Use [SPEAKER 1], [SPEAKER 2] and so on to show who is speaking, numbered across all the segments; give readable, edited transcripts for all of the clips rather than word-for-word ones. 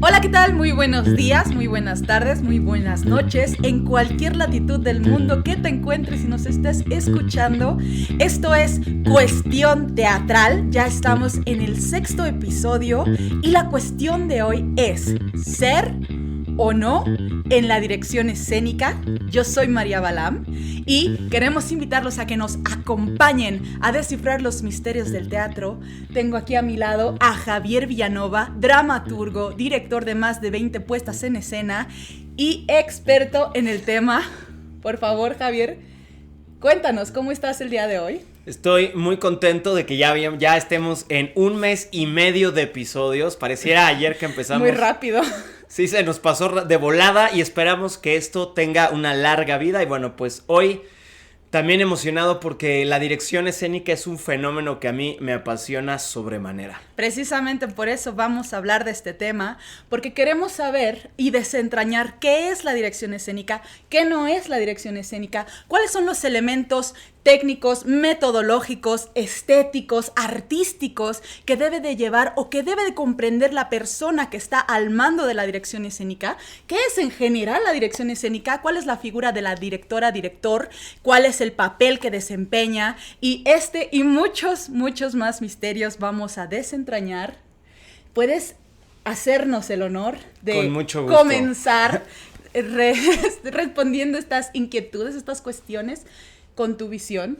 [SPEAKER 1] Hola, ¿qué tal? Muy buenos días, muy buenas tardes, muy buenas noches. En cualquier latitud del mundo que te encuentres y nos estés escuchando, esto es Cuestión Teatral. Ya estamos en el 6º episodio y la cuestión de hoy es ¿ser o no en la dirección escénica? Yo soy María Balam y queremos invitarlos a que nos acompañen a descifrar los misterios del teatro. Tengo aquí a mi lado a Javier Villanova, dramaturgo, director de más de 20 puestas en escena y experto en el tema. Por favor, Javier, cuéntanos, ¿cómo estás el día de hoy?
[SPEAKER 2] Estoy muy contento de que ya estemos en 1 mes y medio de episodios. Pareciera ayer que empezamos.
[SPEAKER 1] Muy rápido.
[SPEAKER 2] Sí, se nos pasó de volada y esperamos que esto tenga una larga vida. Y bueno, pues hoy también emocionado porque la dirección escénica es un fenómeno que a mí me apasiona sobremanera.
[SPEAKER 1] Precisamente por eso vamos a hablar de este tema, porque queremos saber y desentrañar qué es la dirección escénica, qué no es la dirección escénica, cuáles son los elementos técnicos, metodológicos, estéticos, artísticos que debe de llevar o que debe de comprender la persona que está al mando de la dirección escénica, qué es en general la dirección escénica, cuál es la figura de la directora, director, cuál es el papel que desempeña, y este y muchos más misterios vamos a desentrañar. ¿Puedes hacernos el honor de
[SPEAKER 2] Con mucho gusto
[SPEAKER 1] comenzar respondiendo estas inquietudes, estas cuestiones con tu visión?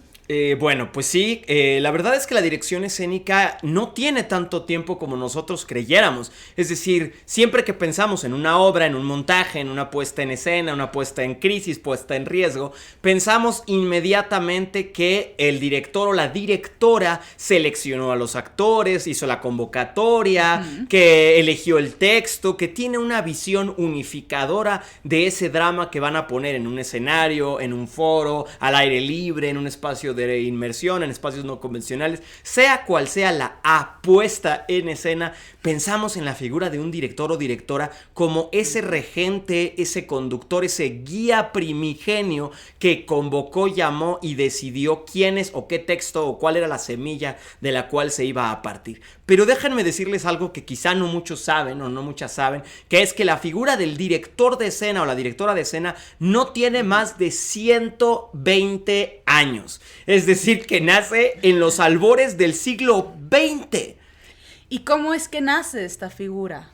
[SPEAKER 2] Bueno, pues sí, la verdad es que la dirección escénica no tiene tanto tiempo como nosotros creyéramos. Es decir, siempre que pensamos en una obra, en un montaje, en una puesta en escena, una puesta en crisis, puesta en riesgo, pensamos inmediatamente que el director o la directora seleccionó a los actores, hizo la convocatoria, que eligió el texto, que tiene una visión unificadora de ese drama que van a poner en un escenario, en un foro, al aire libre, en un espacio de inmersión, en espacios no convencionales. Sea cual sea la apuesta en escena, pensamos en la figura de un director o directora como ese regente, ese conductor, ese guía primigenio que convocó, llamó y decidió quiénes o qué texto o cuál era la semilla de la cual se iba a partir. Pero déjenme decirles algo que quizá no muchos saben o no muchas saben, que es que la figura del director de escena o la directora de escena no tiene más de 120 años. Es decir, que nace en los albores del siglo XX.
[SPEAKER 1] ¿Y cómo es que nace esta figura?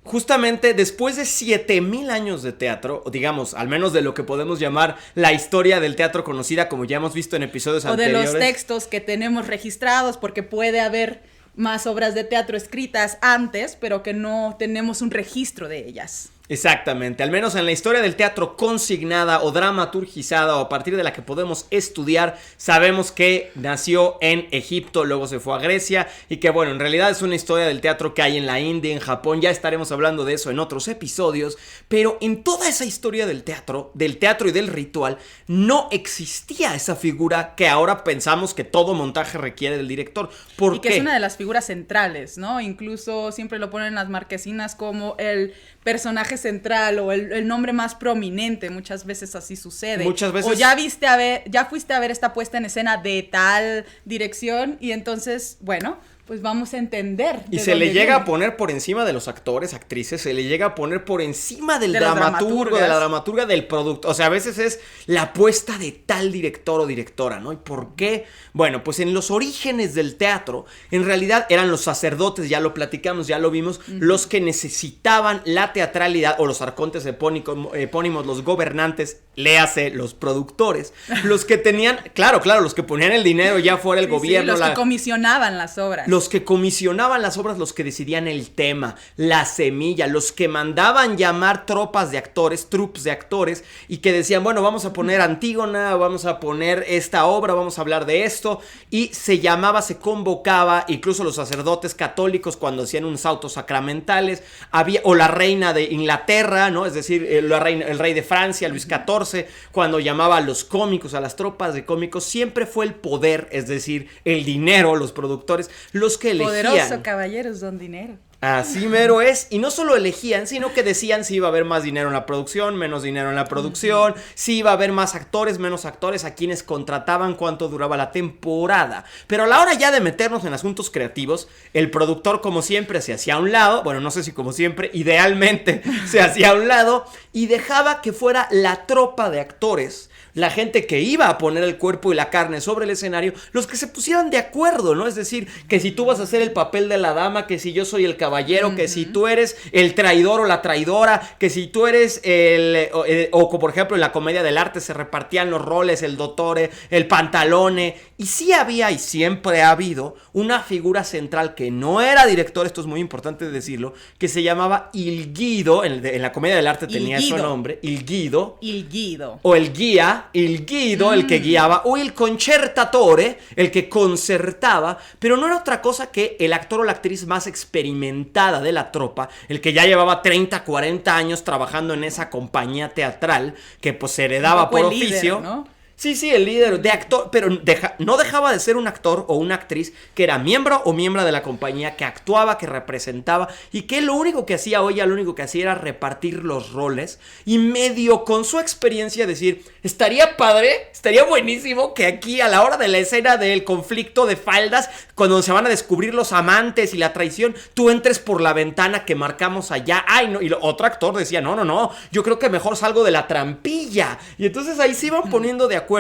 [SPEAKER 2] Justamente después de 7000 años de teatro, digamos, al menos de lo que podemos llamar la historia del teatro conocida, como ya hemos visto en episodios anteriores.
[SPEAKER 1] O de los textos que tenemos registrados, porque puede haber más obras de teatro escritas antes, pero que no tenemos un registro de ellas.
[SPEAKER 2] Exactamente, al menos en la historia del teatro consignada o dramaturgizada o a partir de la que podemos estudiar, sabemos que nació en Egipto, luego se fue a Grecia y que bueno, en realidad es una historia del teatro que hay en la India, en Japón, ya estaremos hablando de eso en otros episodios, pero en toda esa historia del teatro y del ritual, no existía esa figura que ahora pensamos que todo montaje requiere del director. ¿Por qué?
[SPEAKER 1] Y que es una de las figuras centrales, ¿no? Incluso siempre lo ponen en las marquesinas como el personaje central o el nombre más prominente. Muchas veces así sucede.
[SPEAKER 2] Muchas veces.
[SPEAKER 1] O ya fuiste a ver esta puesta en escena de tal dirección y entonces, bueno, pues vamos a entender.
[SPEAKER 2] Y se le llega a poner por encima de los actores, actrices, se le llega a poner por encima del dramaturgo, de la dramaturga, del producto. O sea, a veces es la apuesta de tal director o directora, ¿no? ¿Y por qué? Bueno, pues en los orígenes del teatro, en realidad eran los sacerdotes, ya lo platicamos, ya lo vimos, los que necesitaban la teatralidad, o los arcontes epónimos, los gobernantes, léase, los productores, los que tenían, claro, los que ponían el dinero ya fuera el gobierno.
[SPEAKER 1] Sí, los que comisionaban las obras.
[SPEAKER 2] Los que comisionaban las obras, los que decidían el tema, la semilla, los que mandaban llamar tropas de actores, troupes de actores, y que decían, bueno, vamos a poner Antígona, vamos a poner esta obra, vamos a hablar de esto, y se convocaba, incluso los sacerdotes católicos cuando hacían unos autos sacramentales, o la reina de Inglaterra, ¿no? Es decir, el rey de Francia, Luis XIV, cuando llamaba a los cómicos, a las tropas de cómicos, siempre fue el poder, es decir, el dinero, los productores, los que elegían.
[SPEAKER 1] Poderoso caballeros don dinero.
[SPEAKER 2] Así mero es, y no solo elegían, sino que decían si iba a haber más dinero en la producción, menos dinero en la producción, si iba a haber más actores, menos actores, a quienes contrataban, cuánto duraba la temporada. Pero a la hora ya de meternos en asuntos creativos, el productor como siempre se hacía a un lado, bueno, no sé si como siempre, idealmente se hacía a un lado y dejaba que fuera la tropa de actores, la gente que iba a poner el cuerpo y la carne sobre el escenario, los que se pusieran de acuerdo, ¿no? Es decir, que si tú vas a hacer el papel de la dama, que si yo soy el caballero, que si tú eres el traidor o la traidora, que si tú eres o por ejemplo en la comedia del arte se repartían los roles, el dottore, el pantalone, y sí había y siempre ha habido una figura central que no era director, esto es muy importante decirlo, que se llamaba Il Guido, en la comedia del arte tenía ese nombre, Il Guido.
[SPEAKER 1] Il Guido.
[SPEAKER 2] O el guía, il guido, el que guiaba, o el concertatore, el que concertaba, pero no era otra cosa que el actor o la actriz más experimentada de la tropa, el que ya llevaba 30, 40 años trabajando en esa compañía teatral, que pues se heredaba por oficio.
[SPEAKER 1] Líder, ¿no?
[SPEAKER 2] Sí, el líder de actor, pero no dejaba de ser un actor o una actriz que era miembro o miembro de la compañía, que actuaba, que representaba y que lo único que hacía lo único que hacía era repartir los roles y medio con su experiencia decir, estaría padre, estaría buenísimo que aquí a la hora de la escena del conflicto de faldas, cuando se van a descubrir los amantes y la traición, tú entres por la ventana que marcamos allá. Ay, no, y otro actor decía, no, yo creo que mejor salgo de la trampilla. Y entonces ahí se iban poniendo de acuerdo.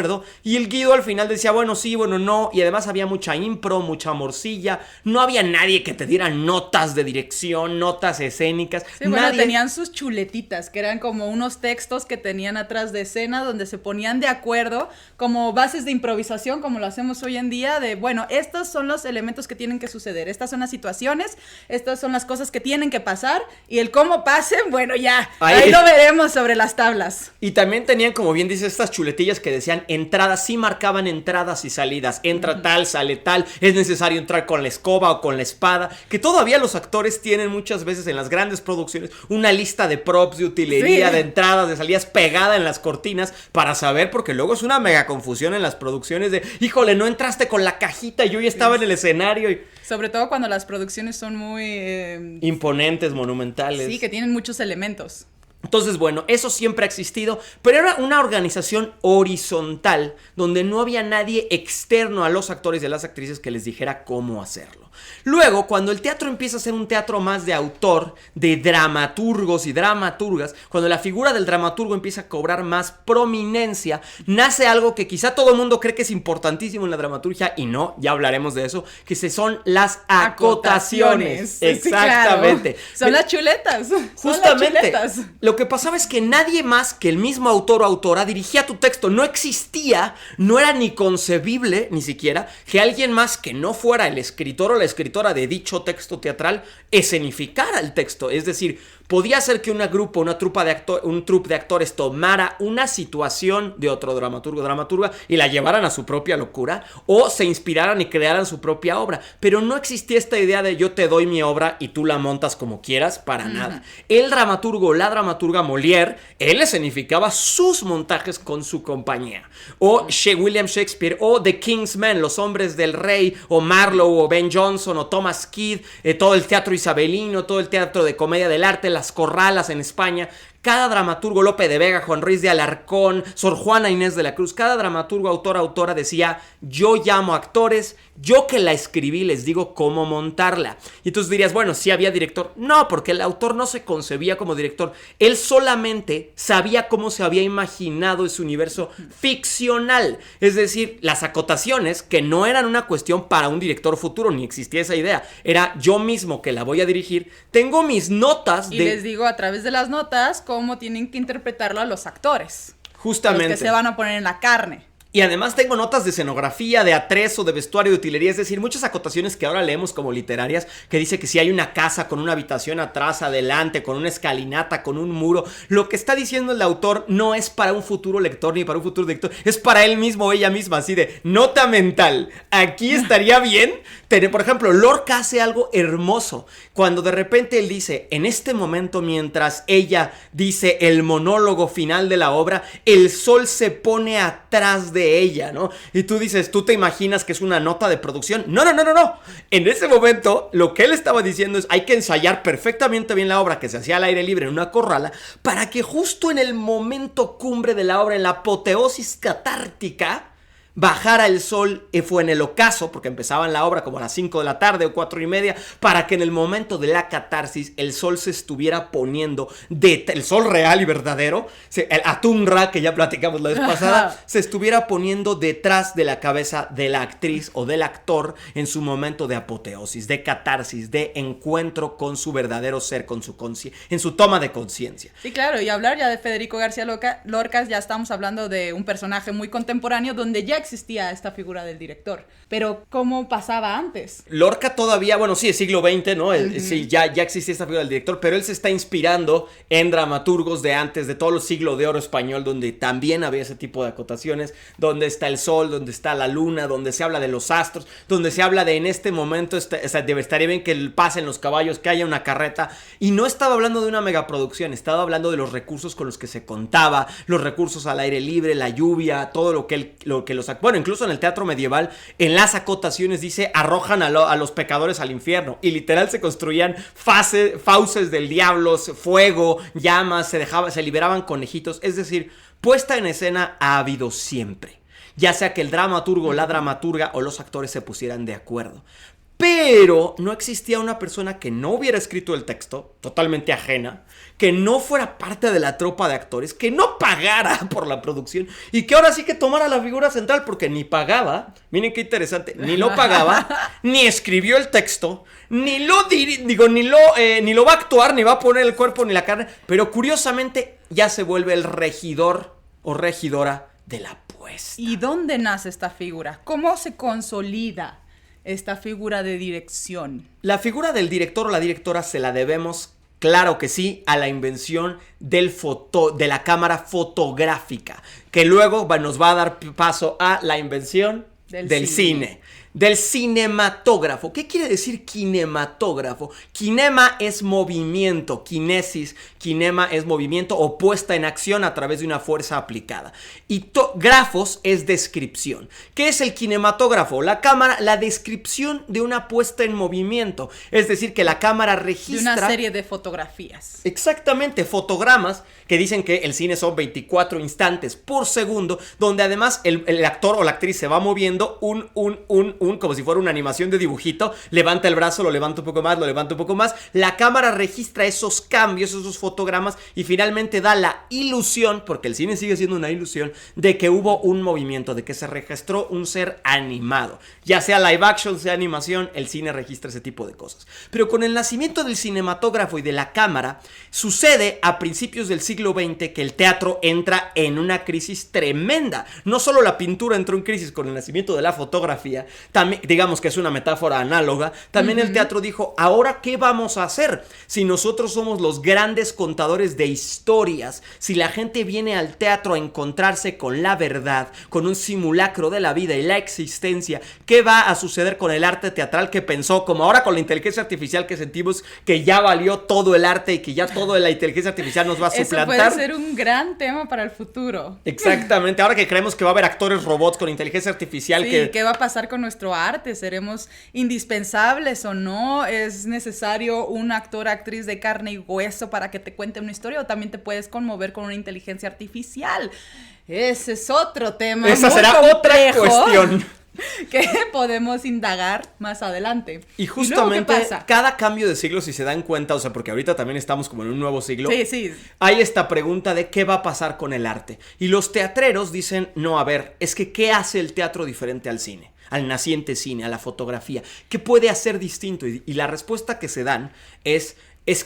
[SPEAKER 2] Y el Guido al final decía, bueno, sí, bueno, no. Y además había mucha impro, mucha morcilla. No había nadie que te diera notas de dirección, notas escénicas.
[SPEAKER 1] Sí, bueno, tenían sus chuletitas, que eran como unos textos que tenían atrás de escena, donde se ponían de acuerdo, como bases de improvisación, como lo hacemos hoy en día, de, bueno, estos son los elementos que tienen que suceder, estas son las situaciones, estas son las cosas que tienen que pasar, y el cómo pasen, bueno, ya, ahí lo veremos sobre las tablas.
[SPEAKER 2] Y también tenían, como bien dice, estas chuletillas que decían entradas, sí marcaban entradas y salidas, entra tal, sale tal, es necesario entrar con la escoba o con la espada, que todavía los actores tienen muchas veces en las grandes producciones una lista de props, de utilería, de entradas, de salidas pegada en las cortinas para saber, porque luego es una mega confusión en las producciones de, híjole, no entraste con la cajita y yo ya estaba en el escenario. Y
[SPEAKER 1] sobre todo cuando las producciones son muy
[SPEAKER 2] imponentes, monumentales.
[SPEAKER 1] Sí, que tienen muchos elementos.
[SPEAKER 2] Entonces, bueno, eso siempre ha existido, pero era una organización horizontal donde no había nadie externo a los actores y a las actrices que les dijera cómo hacerlo. Luego, cuando el teatro empieza a ser un teatro más de autor, de dramaturgos y dramaturgas, cuando la figura del dramaturgo empieza a cobrar más prominencia, nace algo que quizá todo el mundo cree que es importantísimo en la dramaturgia, y no, ya hablaremos de eso, que son las acotaciones. Exactamente.
[SPEAKER 1] Sí, claro. Son las chuletas.
[SPEAKER 2] Justamente. Lo que pasaba es que nadie más que el mismo autor o autora dirigía tu texto. No existía, no era ni concebible, ni siquiera, que alguien más que no fuera el escritor o la escritora de dicho texto teatral escenificara el texto. Es decir, podía ser que un troupe de actores tomara una situación de otro dramaturgo o dramaturga y la llevaran a su propia locura, o se inspiraran y crearan su propia obra. Pero no existía esta idea de yo te doy mi obra y tú la montas como quieras, para nada. El dramaturgo o la dramaturga Molière, él escenificaba sus montajes con su compañía. O William Shakespeare, o The King's Men, Los Hombres del Rey, o Marlowe, o Ben Jonson, o Thomas Kidd, todo el teatro isabelino, todo el teatro de comedia del arte, las corralas en España. Cada dramaturgo, Lope de Vega, Juan Ruiz de Alarcón, Sor Juana Inés de la Cruz, cada dramaturgo, autora decía, yo llamo actores, yo que la escribí les digo cómo montarla. Y tú dirías, bueno, ¿sí había director? No, porque el autor no se concebía como director. Él solamente sabía cómo se había imaginado ese universo ficcional. Es decir, las acotaciones, que no eran una cuestión para un director futuro, ni existía esa idea. Era yo mismo que la voy a dirigir, tengo mis notas
[SPEAKER 1] y les digo a través de las notas cómo tienen que interpretarlo a los actores.
[SPEAKER 2] Justamente.
[SPEAKER 1] Los que se van a poner en la carne.
[SPEAKER 2] Y además tengo notas de escenografía, de atrezo, de vestuario, de utilería, es decir, muchas acotaciones que ahora leemos como literarias, que dice que si hay una casa con una habitación atrás, adelante, con una escalinata, con un muro, lo que está diciendo el autor no es para un futuro lector ni para un futuro lector, es para él mismo o ella misma, así de nota mental. Aquí estaría bien tener, por ejemplo, Lorca hace algo hermoso, cuando de repente él dice, en este momento mientras ella dice el monólogo final de la obra, el sol se pone atrás de de ella, ¿no? Y tú dices, tú te imaginas que es una nota de producción. No. En ese momento, lo que él estaba diciendo es, hay que ensayar perfectamente bien la obra que se hacía al aire libre en una corrala, para que justo en el momento cumbre de la obra, en la apoteosis catártica, bajara el sol, fue en el ocaso, porque empezaban la obra como a las 5 de la tarde o 4:30, para que en el momento de la catarsis el sol se estuviera poniendo, el sol real y verdadero, el Atum-Ra que ya platicamos la vez pasada, se estuviera poniendo detrás de la cabeza de la actriz o del actor en su momento de apoteosis, de catarsis, de encuentro con su verdadero ser, con su en su toma de conciencia.
[SPEAKER 1] Sí, claro, y hablar ya de Federico García Lorca, ya estamos hablando de un personaje muy contemporáneo donde ya existía esta figura del director. Pero, ¿cómo pasaba antes?
[SPEAKER 2] Lorca todavía, bueno, sí, es siglo XX, ¿no? Sí, ya existía esta figura del director, pero él se está inspirando en dramaturgos de antes, de todo el siglo de oro español, donde también había ese tipo de acotaciones, donde está el sol, donde está la luna, donde se habla de los astros, donde se habla de en este momento, estaría bien que pasen los caballos, que haya una carreta, y no estaba hablando de una megaproducción, estaba hablando de los recursos con los que se contaba, los recursos al aire libre, la lluvia, todo lo que los... Bueno, incluso en el teatro medieval, en las acotaciones dice, arrojan a los pecadores al infierno. Y literal se construían fauces del diablo, fuego, llamas, se liberaban conejitos. Es decir, puesta en escena ha habido siempre. Ya sea que el dramaturgo, la dramaturga o los actores se pusieran de acuerdo. Pero no existía una persona que no hubiera escrito el texto, totalmente ajena, que no fuera parte de la tropa de actores, que no pagara por la producción y que ahora sí que tomara la figura central porque ni pagaba, miren qué interesante, ni lo pagaba, ni escribió el texto, ni lo va a actuar, ni va a poner el cuerpo ni la carne, pero curiosamente ya se vuelve el regidor o regidora de la puesta.
[SPEAKER 1] ¿Y dónde nace esta figura? ¿Cómo se consolida esta figura de dirección?
[SPEAKER 2] La figura del director o la directora se la debemos, claro que sí, a la invención de la cámara fotográfica, que luego nos va a dar paso a la invención del cine. Del cinematógrafo. ¿Qué quiere decir kinematógrafo? Kinema es movimiento, kinesis, kinema es movimiento o puesta en acción a través de una fuerza aplicada. Y grafos es descripción. ¿Qué es el kinematógrafo? La cámara, la descripción de una puesta en movimiento. Es decir, que la cámara registra...
[SPEAKER 1] De una serie de fotografías.
[SPEAKER 2] Exactamente, fotogramas que dicen que el cine son 24 instantes por segundo, donde además el actor o la actriz se va moviendo como si fuera una animación de dibujito, levanta el brazo, lo levanta un poco más, lo levanta un poco más, la cámara registra esos cambios, esos fotogramas y finalmente da la ilusión, porque el cine sigue siendo una ilusión, de que hubo un movimiento, de que se registró un ser animado, ya sea live action, sea animación, el cine registra ese tipo de cosas. Pero con el nacimiento del cinematógrafo y de la cámara, sucede a principios del siglo XX que el teatro entra en una crisis tremenda. No solo la pintura entró en crisis con el nacimiento de la fotografía, también, digamos que es una metáfora análoga, también el teatro dijo, ¿ahora qué vamos a hacer? Si nosotros somos los grandes contadores de historias, si la gente viene al teatro a encontrarse con la verdad, con un simulacro de la vida y la existencia, ¿qué va a suceder con el arte teatral que pensó, como ahora con la inteligencia artificial que sentimos que ya valió todo el arte y que ya toda la inteligencia artificial nos va a suplantar?
[SPEAKER 1] Eso puede ser un gran tema para el futuro.
[SPEAKER 2] Exactamente, ahora que creemos que va a haber actores robots con inteligencia artificial.
[SPEAKER 1] Sí, ¿qué va a pasar con nuestro arte? ¿Seremos indispensables o no? ¿Es necesario un actor, actriz de carne y hueso para que te cuente una historia o también te puedes conmover con una inteligencia artificial? Ese es otro tema.
[SPEAKER 2] Esa
[SPEAKER 1] muy
[SPEAKER 2] será
[SPEAKER 1] complejo,
[SPEAKER 2] otra cuestión
[SPEAKER 1] que podemos indagar más adelante.
[SPEAKER 2] Y justamente
[SPEAKER 1] ¿Y luego qué pasa?
[SPEAKER 2] cada cambio de siglo, si se dan cuenta, o sea, porque ahorita también estamos como en un nuevo siglo,
[SPEAKER 1] sí.
[SPEAKER 2] hay esta pregunta de qué va a pasar con el arte. Y los teatreros dicen, no, a ver, es que ¿qué hace el teatro diferente al cine? Al naciente cine, a la fotografía. ¿Qué puede hacer distinto? Y la respuesta que se dan es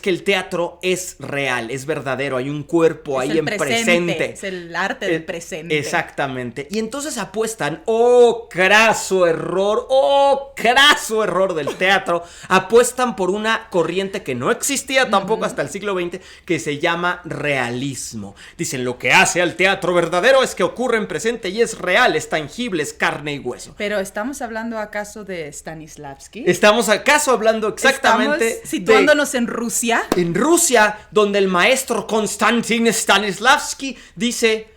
[SPEAKER 2] que el teatro es real, es verdadero, hay un cuerpo ahí en presente.
[SPEAKER 1] Es el arte del presente.
[SPEAKER 2] Exactamente. Y entonces apuestan, craso error del teatro, apuestan por una corriente que no existía tampoco hasta el siglo XX, que se llama realismo. Dicen, lo que hace al teatro verdadero es que ocurre en presente y es real, es tangible, es carne y hueso.
[SPEAKER 1] Pero ¿estamos hablando acaso de Stanislavski?
[SPEAKER 2] Estamos acaso hablando exactamente
[SPEAKER 1] ¿Estamos situándonos en Rusia?
[SPEAKER 2] En Rusia, donde el maestro Konstantin Stanislavski dice,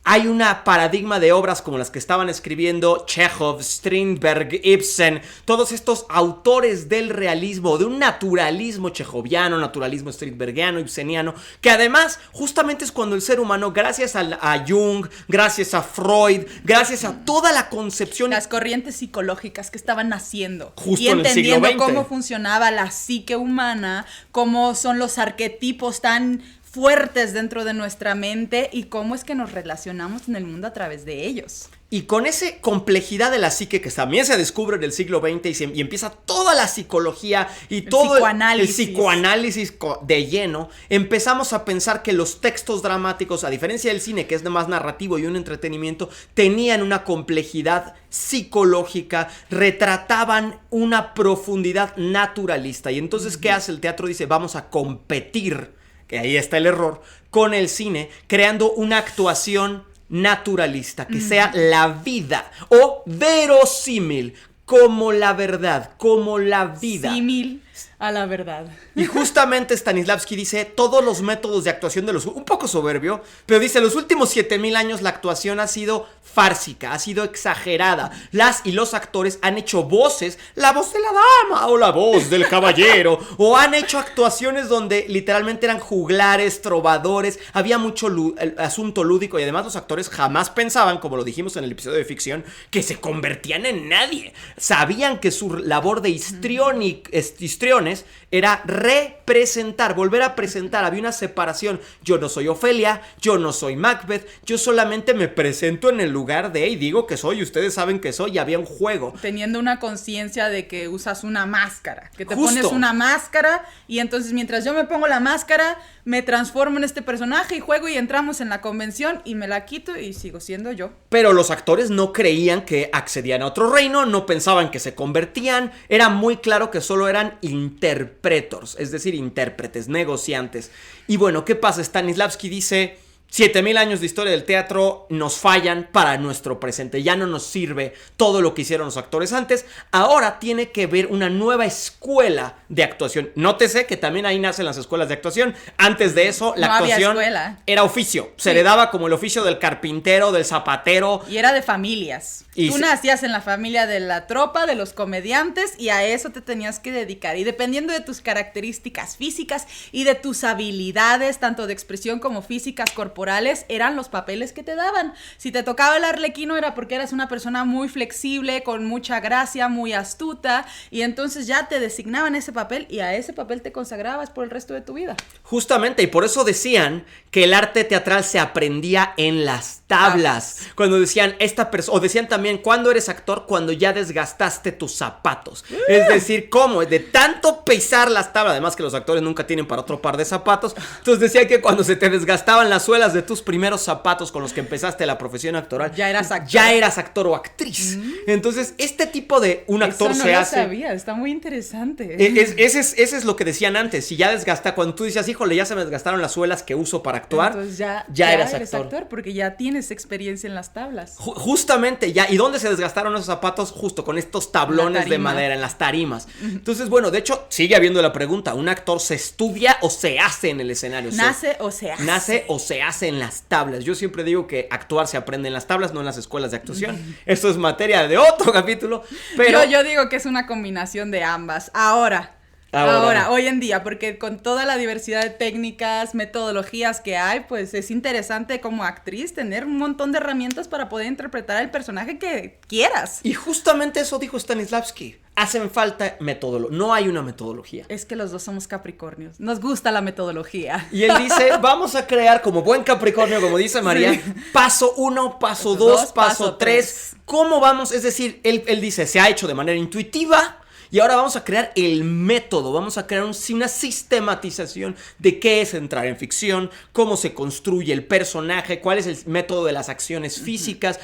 [SPEAKER 2] hay una paradigma de obras como las que estaban escribiendo Chekhov, Strindberg, Ibsen, todos estos autores del realismo, de un naturalismo chejoviano, naturalismo strindbergiano, ibseniano, que además justamente es cuando el ser humano, gracias a Jung, gracias a Freud, gracias a toda la concepción...
[SPEAKER 1] Las corrientes psicológicas que estaban naciendo.
[SPEAKER 2] Justo
[SPEAKER 1] y
[SPEAKER 2] en el siglo
[SPEAKER 1] entendiendo
[SPEAKER 2] XX.
[SPEAKER 1] cómo funcionaba la psique humana, cómo son los arquetipos tan fuertes dentro de nuestra mente y cómo es que nos relacionamos en el mundo a través de ellos.
[SPEAKER 2] Y con esa complejidad de la psique que también se descubre en el siglo XX y empieza toda la psicología y todo el psicoanálisis de lleno, empezamos a pensar que los textos dramáticos, a diferencia del cine, que es más narrativo y un entretenimiento, tenían una complejidad psicológica, retrataban una profundidad naturalista. Y entonces, ¿qué hace el teatro? Dice, vamos a competir, que ahí está el error, con el cine, creando una actuación naturalista, que sea la vida o verosímil, como la verdad, como la vida.
[SPEAKER 1] Símil a la verdad.
[SPEAKER 2] Y justamente Stanislavski dice, todos los métodos de actuación de los... Un poco soberbio, pero dice, los últimos 7000 años la actuación ha sido fársica, ha sido exagerada. Las y los actores han hecho voces, la voz de la dama o la voz del caballero, o han hecho actuaciones donde literalmente eran juglares, trovadores, había mucho asunto lúdico y además los actores jamás pensaban, como lo dijimos en el episodio de ficción, que se convertían en nadie. Sabían que su labor de histriones era representar, volver a presentar. Había una separación. Yo no soy Ofelia, yo no soy Macbeth, yo solamente me presento en el lugar de y digo que soy, ustedes saben que soy, y había un juego.
[SPEAKER 1] Teniendo una conciencia de que usas una máscara, que te
[SPEAKER 2] Justo.
[SPEAKER 1] pones una máscara y entonces mientras yo me pongo la máscara, me transformo en este personaje y juego y entramos en la convención y me la quito y sigo siendo yo.
[SPEAKER 2] Pero los actores no creían que accedían a otro reino, no pensaban que se convertían, era muy claro que solo eran interpretors, es decir, intérpretes, negociantes. Y bueno, ¿qué pasa? Stanislavski dice, 7000 años de historia del teatro nos fallan para nuestro presente, ya no nos sirve todo lo que hicieron los actores antes, ahora tiene que ver una nueva escuela de actuación. Nótese que también ahí nacen las escuelas de actuación. Antes de eso, la actuación era oficio, se heredaba como el oficio del carpintero, del zapatero.
[SPEAKER 1] Y era de familias. Tú nacías en la familia de la tropa, de los comediantes, y a eso te tenías que dedicar. Y dependiendo de tus características físicas y de tus habilidades, tanto de expresión como físicas, corporales, eran los papeles que te daban. Si te tocaba el arlequino era porque eras una persona muy flexible, con mucha gracia, muy astuta, y entonces ya te designaban ese papel y a ese papel te consagrabas por el resto de tu vida.
[SPEAKER 2] Justamente, y por eso decían que el arte teatral se aprendía en las tablas. Cuando decían o decían también, ¿cuándo eres actor? Cuando ya desgastaste tus zapatos. Es decir, ¿cómo? De tanto pisar las tablas, además que los actores nunca tienen para otro par de zapatos. Entonces decían que cuando se te desgastaban las suelas de tus primeros zapatos con los que empezaste la profesión actoral,
[SPEAKER 1] ya eras actor.
[SPEAKER 2] Ya eras actor o actriz. Entonces, este tipo de un actor
[SPEAKER 1] eso
[SPEAKER 2] se
[SPEAKER 1] no
[SPEAKER 2] hace.
[SPEAKER 1] Lo sabía, está muy interesante.
[SPEAKER 2] Ese es lo que decían antes. Si ya desgasta, cuando tú decías, híjole, ya se me desgastaron las suelas que uso para actuar,
[SPEAKER 1] entonces
[SPEAKER 2] ya eres actor.
[SPEAKER 1] Porque ya tienes experiencia en las tablas.
[SPEAKER 2] Justamente, ya. ¿Y dónde se desgastaron esos zapatos? Justo con estos tablones de madera en las tarimas. Entonces, bueno, de hecho, sigue habiendo la pregunta: ¿un actor se estudia o se hace en el escenario?
[SPEAKER 1] ¿Nace o se hace?
[SPEAKER 2] Nace o se hace en las tablas. Yo siempre digo que actuar se aprende en las tablas, no en las escuelas de actuación. Esto es materia de otro capítulo. Pero
[SPEAKER 1] yo digo que es una combinación de ambas. Ahora, hoy en día, porque con toda la diversidad de técnicas, metodologías que hay, pues es interesante como actriz tener un montón de herramientas para poder interpretar el personaje que quieras.
[SPEAKER 2] Y justamente eso dijo Stanislavski. Hacen falta metodología. No hay una metodología.
[SPEAKER 1] Es que los dos somos Capricornios. Nos gusta la metodología.
[SPEAKER 2] Y él dice, vamos a crear como buen Capricornio, como dice María, sí. Paso 1, paso 2, paso 3. ¿Cómo vamos? Es decir, él dice, se ha hecho de manera intuitiva. Y ahora vamos a crear el método, vamos a crear una sistematización de qué es entrar en ficción, cómo se construye el personaje, cuál es el método de las acciones físicas,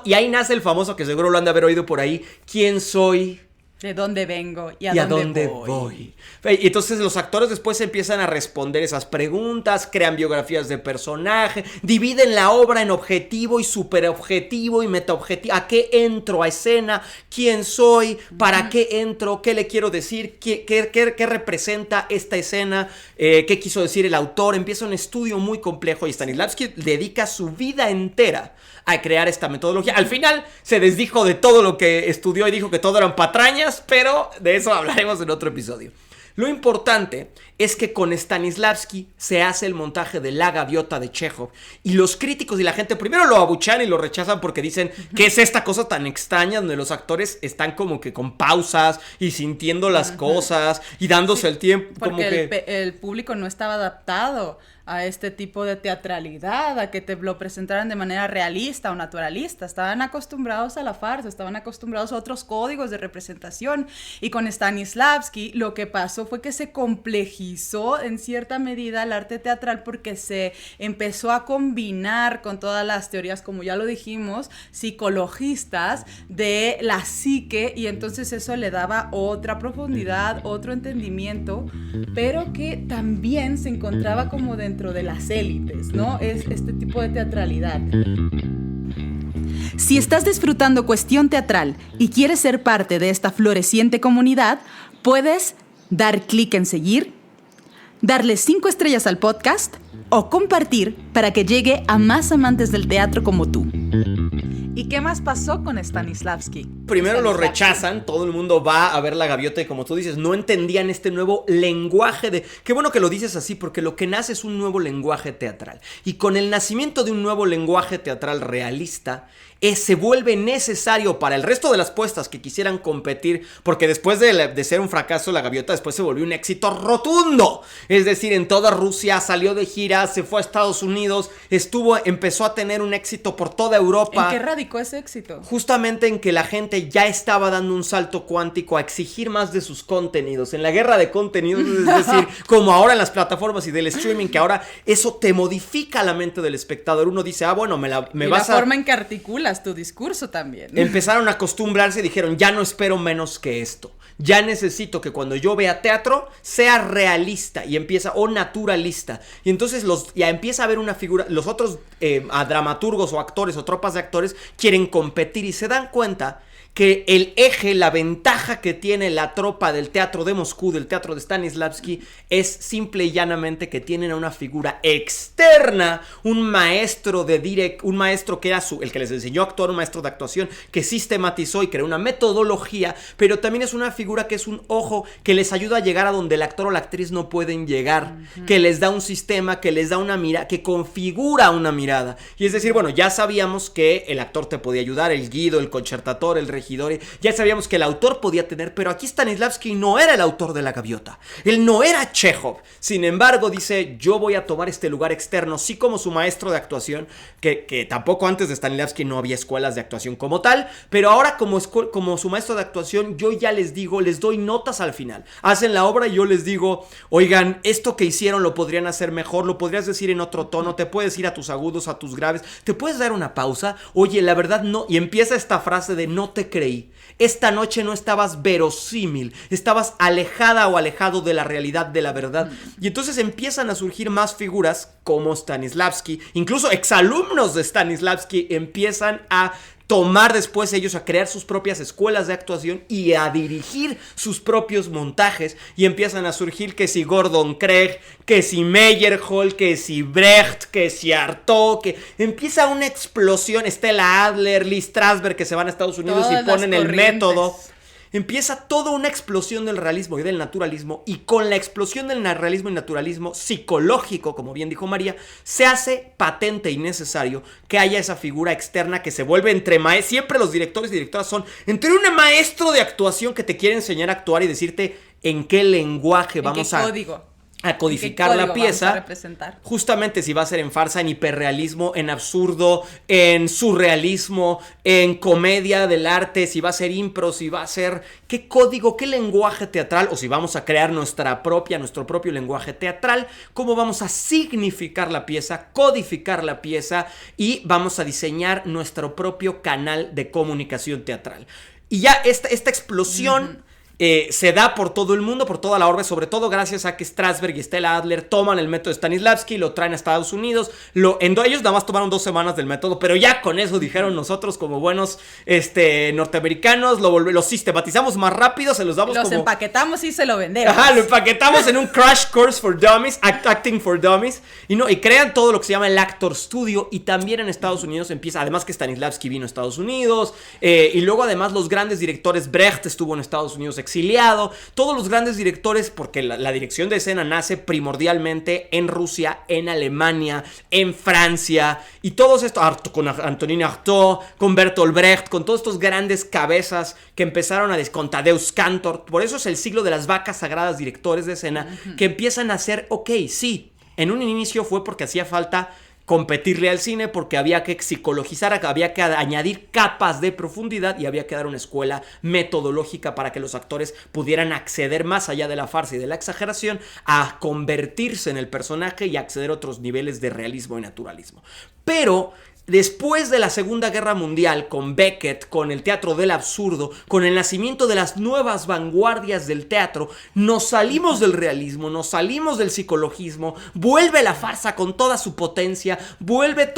[SPEAKER 2] y ahí nace el famoso, que seguro lo han de haber oído por ahí, ¿quién soy?
[SPEAKER 1] ¿De dónde vengo y
[SPEAKER 2] a dónde voy? Y entonces los actores después empiezan a responder esas preguntas, crean biografías de personaje, dividen la obra en objetivo y superobjetivo y metaobjetivo. ¿A qué entro a escena? ¿Quién soy? ¿Para qué entro? ¿Qué le quiero decir? ¿Qué representa esta escena? ¿Qué quiso decir el autor? Empieza un estudio muy complejo y Stanislavski dedica su vida entera a crear esta metodología. Al final se desdijo de todo lo que estudió y dijo que todo eran patrañas, pero de eso hablaremos en otro episodio. Lo importante es que con Stanislavski se hace el montaje de La Gaviota de Chekhov y los críticos y la gente primero lo abuchean y lo rechazan porque dicen ¿qué es esta cosa tan extraña donde los actores están como que con pausas y sintiendo las cosas y dándose el tiempo?
[SPEAKER 1] Porque como el público no estaba adaptado a este tipo de teatralidad, a que te lo presentaran de manera realista o naturalista. Estaban acostumbrados a la farsa, estaban acostumbrados a otros códigos de representación. Y con Stanislavski lo que pasó fue que se complejizó en cierta medida el arte teatral porque se empezó a combinar con todas las teorías, como ya lo dijimos, psicologistas de la psique, y entonces eso le daba otra profundidad, otro entendimiento, pero que también se encontraba como dentro de las élites, ¿no? Es este tipo de teatralidad. Si estás disfrutando Cuestión Teatral y quieres ser parte de esta floreciente comunidad, puedes dar clic en seguir, darle 5 estrellas al podcast o compartir para que llegue a más amantes del teatro como tú. ¿Y qué más pasó con Stanislavski?
[SPEAKER 2] Primero lo rechazan, todo el mundo va a ver La Gaviota y como tú dices, no entendían este nuevo lenguaje de... Qué bueno que lo dices así porque lo que nace es un nuevo lenguaje teatral. Y con el nacimiento de un nuevo lenguaje teatral realista, se vuelve necesario para el resto de las puestas que quisieran competir, porque después de ser un fracaso La Gaviota, después se volvió un éxito rotundo. Es decir, en toda Rusia salió de gira, se fue a Estados Unidos, empezó a tener un éxito por toda Europa.
[SPEAKER 1] ¿En qué radicó ese éxito?
[SPEAKER 2] Justamente en que la gente ya estaba dando un salto cuántico a exigir más de sus contenidos. En la guerra de contenidos, es decir, como ahora en las plataformas y del streaming, que ahora eso te modifica la mente del espectador. Uno dice, bueno, me vas a...
[SPEAKER 1] la forma en que articulas tu discurso también.
[SPEAKER 2] Empezaron a acostumbrarse y dijeron, ya no espero menos que esto. Ya necesito que cuando yo vea teatro sea realista y o naturalista. Y entonces ya empieza a haber una figura. Los otros dramaturgos o actores o tropas de actores quieren competir y se dan cuenta que el eje, la ventaja que tiene la tropa del teatro de Moscú, del teatro de Stanislavski, es simple y llanamente que tienen a una figura externa, un maestro que era el que les enseñó a actuar, un maestro de actuación que sistematizó y creó una metodología, pero también es una figura que es un ojo que les ayuda a llegar a donde el actor o la actriz no pueden llegar, que les da un sistema, que les da una mirada, que configura una mirada. Y es decir, bueno, ya sabíamos que el actor te podía ayudar, el guido, el concertatore, el regidor, ya sabíamos que el autor podía tener, pero aquí Stanislavski no era el autor de La Gaviota, él no era Chekhov. Sin embargo, dice, yo voy a tomar este lugar externo, sí, como su maestro de actuación, que tampoco antes de Stanislavski no había escuelas de actuación como tal, pero ahora como su maestro de actuación, yo ya les doy notas al final, hacen la obra y yo les digo, oigan, esto que hicieron lo podrían hacer mejor, lo podrías decir en otro tono, te puedes ir a tus agudos, a tus graves, te puedes dar una pausa, oye, la verdad no, y empieza esta frase de no te creí. Esta noche no estabas verosímil, estabas alejada o alejado de la realidad, de la verdad. Y entonces empiezan a surgir más figuras como Stanislavski, incluso exalumnos de Stanislavski empiezan a tomar después ellos a crear sus propias escuelas de actuación y a dirigir sus propios montajes, y empiezan a surgir que si Gordon Craig, que si Meyerhold, que si Brecht, que si Artaud, que empieza una explosión. Stella Adler, Lee Strasberg, que se van a Estados Unidos y ponen el método. Empieza toda una explosión del realismo y del naturalismo, y con la explosión del realismo y naturalismo psicológico, como bien dijo María, se hace patente y necesario que haya esa figura externa que se vuelve siempre los directores y directoras son entre un maestro de actuación que te quiere enseñar a actuar y decirte en qué lenguaje vamos a codificar la pieza, justamente si va a ser en farsa, en hiperrealismo, en absurdo, en surrealismo, en comedia del arte, si va a ser impro, si va a ser qué código, qué lenguaje teatral, o si vamos a crear nuestro propio lenguaje teatral, cómo vamos a significar la pieza, codificar la pieza, y vamos a diseñar nuestro propio canal de comunicación teatral. Y ya esta explosión se da por todo el mundo, por toda la orbe, sobre todo gracias a que Strasberg y Stella Adler toman el método de Stanislavski, lo traen a Estados Unidos. Ellos nada más tomaron 2 semanas del método, pero ya con eso dijeron nosotros como buenos norteamericanos, lo sistematizamos más rápido, se los damos
[SPEAKER 1] los empaquetamos y se lo vendemos.
[SPEAKER 2] Ajá, lo empaquetamos en un crash course for dummies, acting for dummies, y crean todo lo que se llama el Actor Studio, y también en Estados Unidos empieza, además que Stanislavski vino a Estados Unidos, y luego además los grandes directores, Brecht estuvo en Estados Unidos exiliado, todos los grandes directores, porque la dirección de escena nace primordialmente en Rusia, en Alemania, en Francia, y todos estos, con Antonin Artaud, con Bertolt Brecht, con todos estos grandes cabezas que empezaron con Tadeusz Kantor. Por eso es el siglo de las vacas sagradas, directores de escena, que empiezan a hacer, sí, en un inicio fue porque hacía falta competirle al cine, porque había que psicologizar, había que añadir capas de profundidad y había que dar una escuela metodológica para que los actores pudieran acceder más allá de la farsa y de la exageración a convertirse en el personaje y acceder a otros niveles de realismo y naturalismo. Pero después de la Segunda Guerra Mundial, con Beckett, con el teatro del absurdo, con el nacimiento de las nuevas vanguardias del teatro, nos salimos del realismo, nos salimos del psicologismo, vuelve la farsa con toda su potencia, vuelve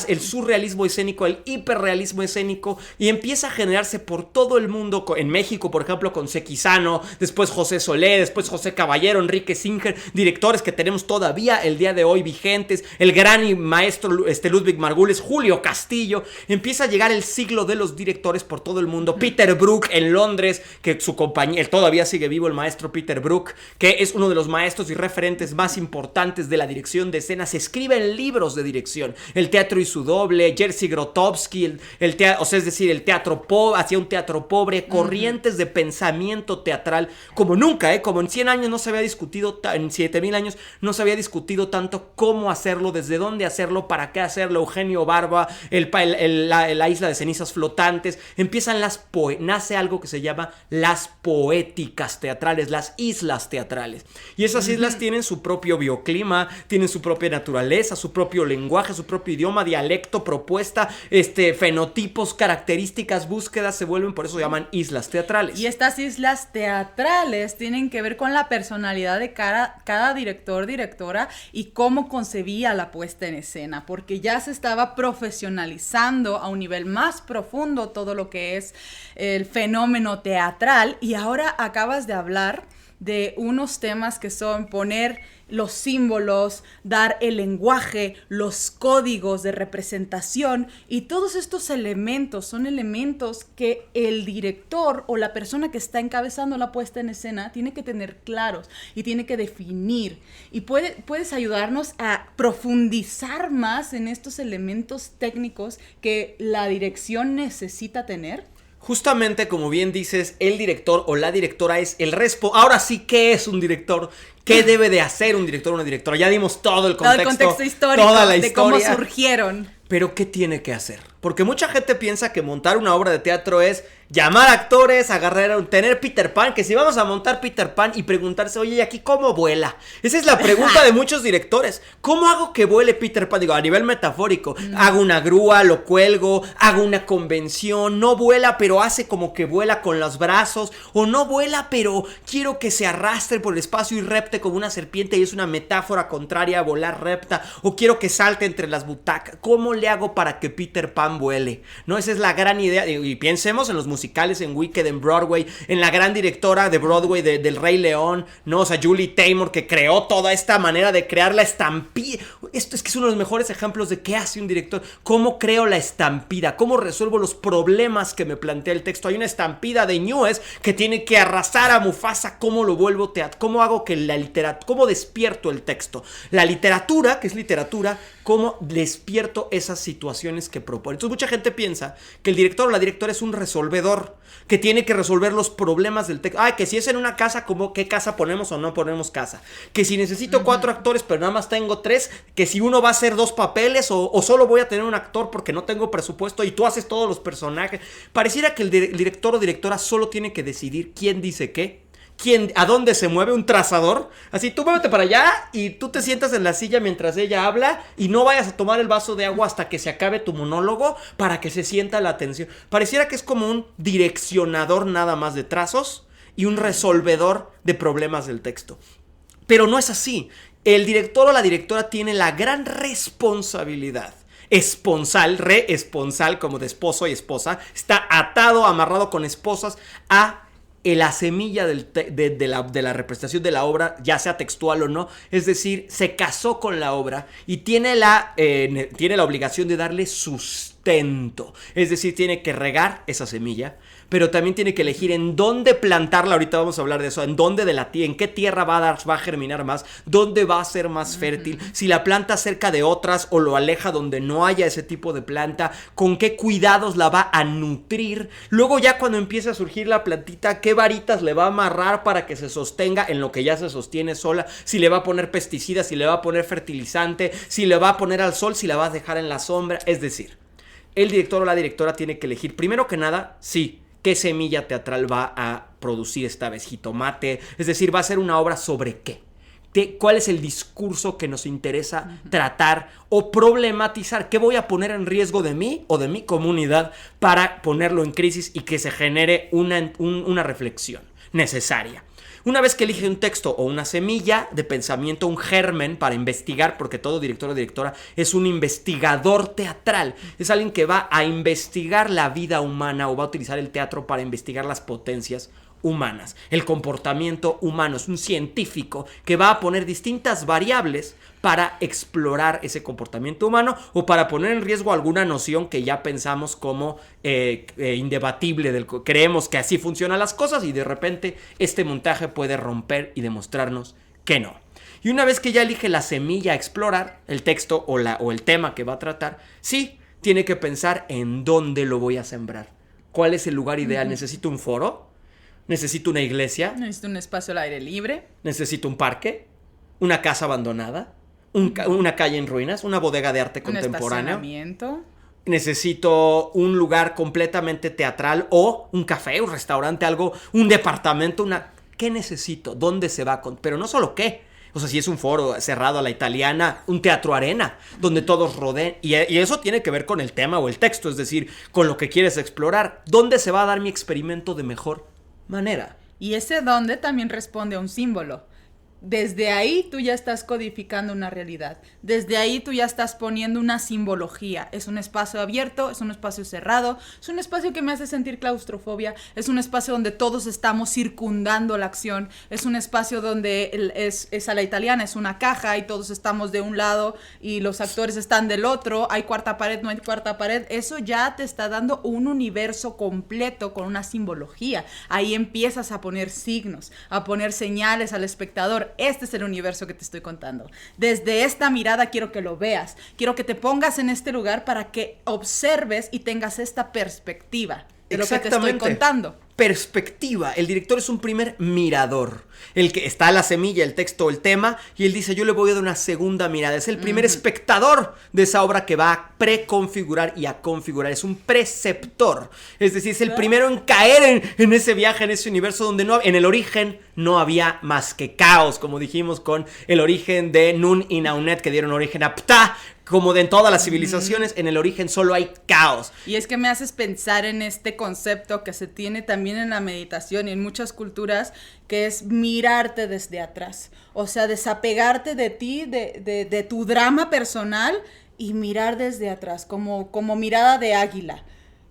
[SPEAKER 2] el surrealismo escénico, el hiperrealismo escénico, y empieza a generarse por todo el mundo, en México, por ejemplo, con Sequizano, después José Solé, después José Caballero, Enrique Singer, directores que tenemos todavía el día de hoy vigentes, el gran maestro Ludwig Margules, Julio Castillo. Empieza a llegar el siglo de los directores por todo el mundo. Peter Brook en Londres, que su compañía, él todavía sigue vivo, el maestro Peter Brook, que es uno de los maestros y referentes más importantes de la dirección de escena. Se escriben libros de dirección. El teatro y su doble, Jerzy Grotowski, el teatro pobre, hacía un teatro pobre, corrientes de pensamiento teatral como nunca, como en 100 años no se había discutido, en 7000 años no se había discutido tanto cómo hacerlo, desde dónde hacerlo, para qué hacerlo. Eugenio Barba, la isla de cenizas flotantes, nace algo que se llama las poéticas teatrales, las islas teatrales, y esas islas tienen su propio bioclima, tienen su propia naturaleza, su propio lenguaje, su propio idioma, dialecto, propuesta, fenotipos, características, búsquedas, se vuelven, por eso se llaman islas teatrales.
[SPEAKER 1] Y estas islas teatrales tienen que ver con la personalidad de cada director, directora, y cómo concebía la puesta en escena, porque ya se estaba profesionalizando a un nivel más profundo todo lo que es el fenómeno teatral. Y ahora acabas de hablar de unos temas que son poner los símbolos, dar el lenguaje, los códigos de representación, y todos estos elementos son elementos que el director o la persona que está encabezando la puesta en escena tiene que tener claros y tiene que definir. Y puedes ayudarnos a profundizar más en estos elementos técnicos que la dirección necesita tener.
[SPEAKER 2] Justamente como bien dices, el director o la directora es ahora sí, ¿qué es un director? ¿Qué debe de hacer un director o una directora? Ya dimos todo el contexto
[SPEAKER 1] histórico,
[SPEAKER 2] toda la
[SPEAKER 1] de
[SPEAKER 2] historia,
[SPEAKER 1] cómo surgieron.
[SPEAKER 2] Pero ¿qué tiene que hacer? Porque mucha gente piensa que montar una obra de teatro es llamar actores, tener Peter Pan, que si vamos a montar Peter Pan y preguntarse, oye, ¿y aquí cómo vuela? Esa es la pregunta de muchos directores. ¿Cómo hago que vuele Peter Pan? Digo, a nivel metafórico, hago una grúa, lo cuelgo, hago una convención, no vuela, pero hace como que vuela con los brazos, o no vuela, pero quiero que se arrastre por el espacio y repte como una serpiente, y es una metáfora contraria a volar repta, o quiero que salte entre las butacas. ¿Cómo le hago para que Peter Pan vuele? ¿No? Esa es la gran idea, y pensemos en los musicales, en Wicked, en Broadway, en la gran directora de Broadway del Rey León, ¿no? O sea, Julie Taymor, que creó toda esta manera de crear la estampida. Esto es que es uno de los mejores ejemplos de qué hace un director. ¿Cómo creo la estampida? ¿Cómo resuelvo los problemas que me plantea el texto? Hay una estampida de Newes que tiene que arrasar a Mufasa. ¿Cómo lo vuelvo teatro? ¿Cómo hago que cómo despierto el texto? La literatura, que es literatura, ¿cómo despierto esas situaciones que propone? Entonces mucha gente piensa que el director o la directora es un resolvedor, que tiene que resolver los problemas del texto. Que si es en una casa, ¿cómo, qué casa ponemos o no ponemos casa? Que si necesito 4 actores pero nada más tengo 3, que si uno va a hacer 2 papeles o solo voy a tener un actor porque no tengo presupuesto y tú haces todos los personajes. Pareciera que el director o directora solo tiene que decidir quién dice qué, a dónde se mueve, un trazador. Así, tú muévete para allá y tú te sientas en la silla mientras ella habla y no vayas a tomar el vaso de agua hasta que se acabe tu monólogo para que se sienta la atención. Pareciera que es como un direccionador nada más de trazos y un resolvedor de problemas del texto. Pero no es así. El director o la directora tiene la gran responsabilidad esponsal, re-esponsal, como de esposo y esposa, está atado, amarrado con esposas a la semilla de la representación de la obra, ya sea textual o no. Es decir, se casó con la obra y tiene la obligación de darle sustento. Es decir, tiene que regar esa semilla, pero también tiene que elegir en dónde plantarla. Ahorita vamos a hablar de eso, en qué tierra va a germinar más, dónde va a ser más fértil, si la planta cerca de otras o lo aleja donde no haya ese tipo de planta, con qué cuidados la va a nutrir. Luego ya cuando empiece a surgir la plantita, qué varitas le va a amarrar para que se sostenga en lo que ya se sostiene sola, si le va a poner pesticidas, si le va a poner fertilizante, si le va a poner al sol, si la va a dejar en la sombra. Es decir, el director o la directora tiene que elegir, primero que nada, sí, ¿qué semilla teatral va a producir esta vez? Jitomate. Es decir, va a ser una obra sobre qué. ¿Cuál es el discurso que nos interesa tratar o problematizar? ¿Qué voy a poner en riesgo de mí o de mi comunidad para ponerlo en crisis y que se genere una reflexión necesaria? Una vez que elige un texto o una semilla de pensamiento, un germen para investigar, porque todo director o directora es un investigador teatral, es alguien que va a investigar la vida humana o va a utilizar el teatro para investigar las potencias humanas, el comportamiento humano. Es un científico que va a poner distintas variables para explorar ese comportamiento humano o para poner en riesgo alguna noción que ya pensamos como indebatible, creemos que así funcionan las cosas y de repente este montaje puede romper y demostrarnos que no. Y una vez que ya elige la semilla a explorar, el texto o el tema que va a tratar, sí, tiene que pensar en dónde lo voy a sembrar. ¿Cuál es el lugar ideal? ¿Necesito un foro? ¿Necesito una iglesia?
[SPEAKER 1] ¿Necesito un espacio al aire libre?
[SPEAKER 2] ¿Necesito un parque? ¿Una casa abandonada? ¿Una calle en ruinas? ¿Una bodega de arte contemporáneo?
[SPEAKER 1] ¿Un estacionamiento?
[SPEAKER 2] ¿Necesito un lugar completamente teatral o un café, un restaurante, algo, un departamento? ¿Qué necesito? ¿Dónde se va? Pero no solo qué. O sea, si es un foro cerrado a la italiana, un teatro arena, donde todos rodeen. Y eso tiene que ver con el tema o el texto, es decir, con lo que quieres explorar. ¿Dónde se va a dar mi experimento de mejor manera?
[SPEAKER 1] Y ese dónde también responde a un símbolo. Desde ahí tú ya estás codificando una realidad. Desde ahí tú ya estás poniendo una simbología. Es un espacio abierto, es un espacio cerrado, es un espacio que me hace sentir claustrofobia, es un espacio donde todos estamos circundando la acción, es un espacio donde es a la italiana, es una caja y todos estamos de un lado y los actores están del otro, hay cuarta pared, no hay cuarta pared. Eso ya te está dando un universo completo con una simbología. Ahí empiezas a poner signos, a poner señales al espectador. Este es el universo que te estoy contando. Desde esta mirada quiero que lo veas. Quiero que te pongas en este lugar para que observes y tengas esta perspectiva de lo que te estoy contando.
[SPEAKER 2] Perspectiva. El director es un primer mirador. El que está la semilla, el texto, el tema, y él dice, yo le voy a dar una segunda mirada. Es el primer espectador de esa obra que va a preconfigurar y a configurar. Es un preceptor. Es decir, es el primero en caer en ese viaje, en ese universo donde en el origen no había más que caos, como dijimos con el origen de Nun y Naunet, que dieron origen a Ptah. Como de en todas las civilizaciones, en el origen solo hay caos.
[SPEAKER 1] Y es que me haces pensar en este concepto que se tiene también en la meditación y en muchas culturas, que es mirarte desde atrás. O sea, desapegarte de ti, de tu drama personal y mirar desde atrás, como mirada de águila.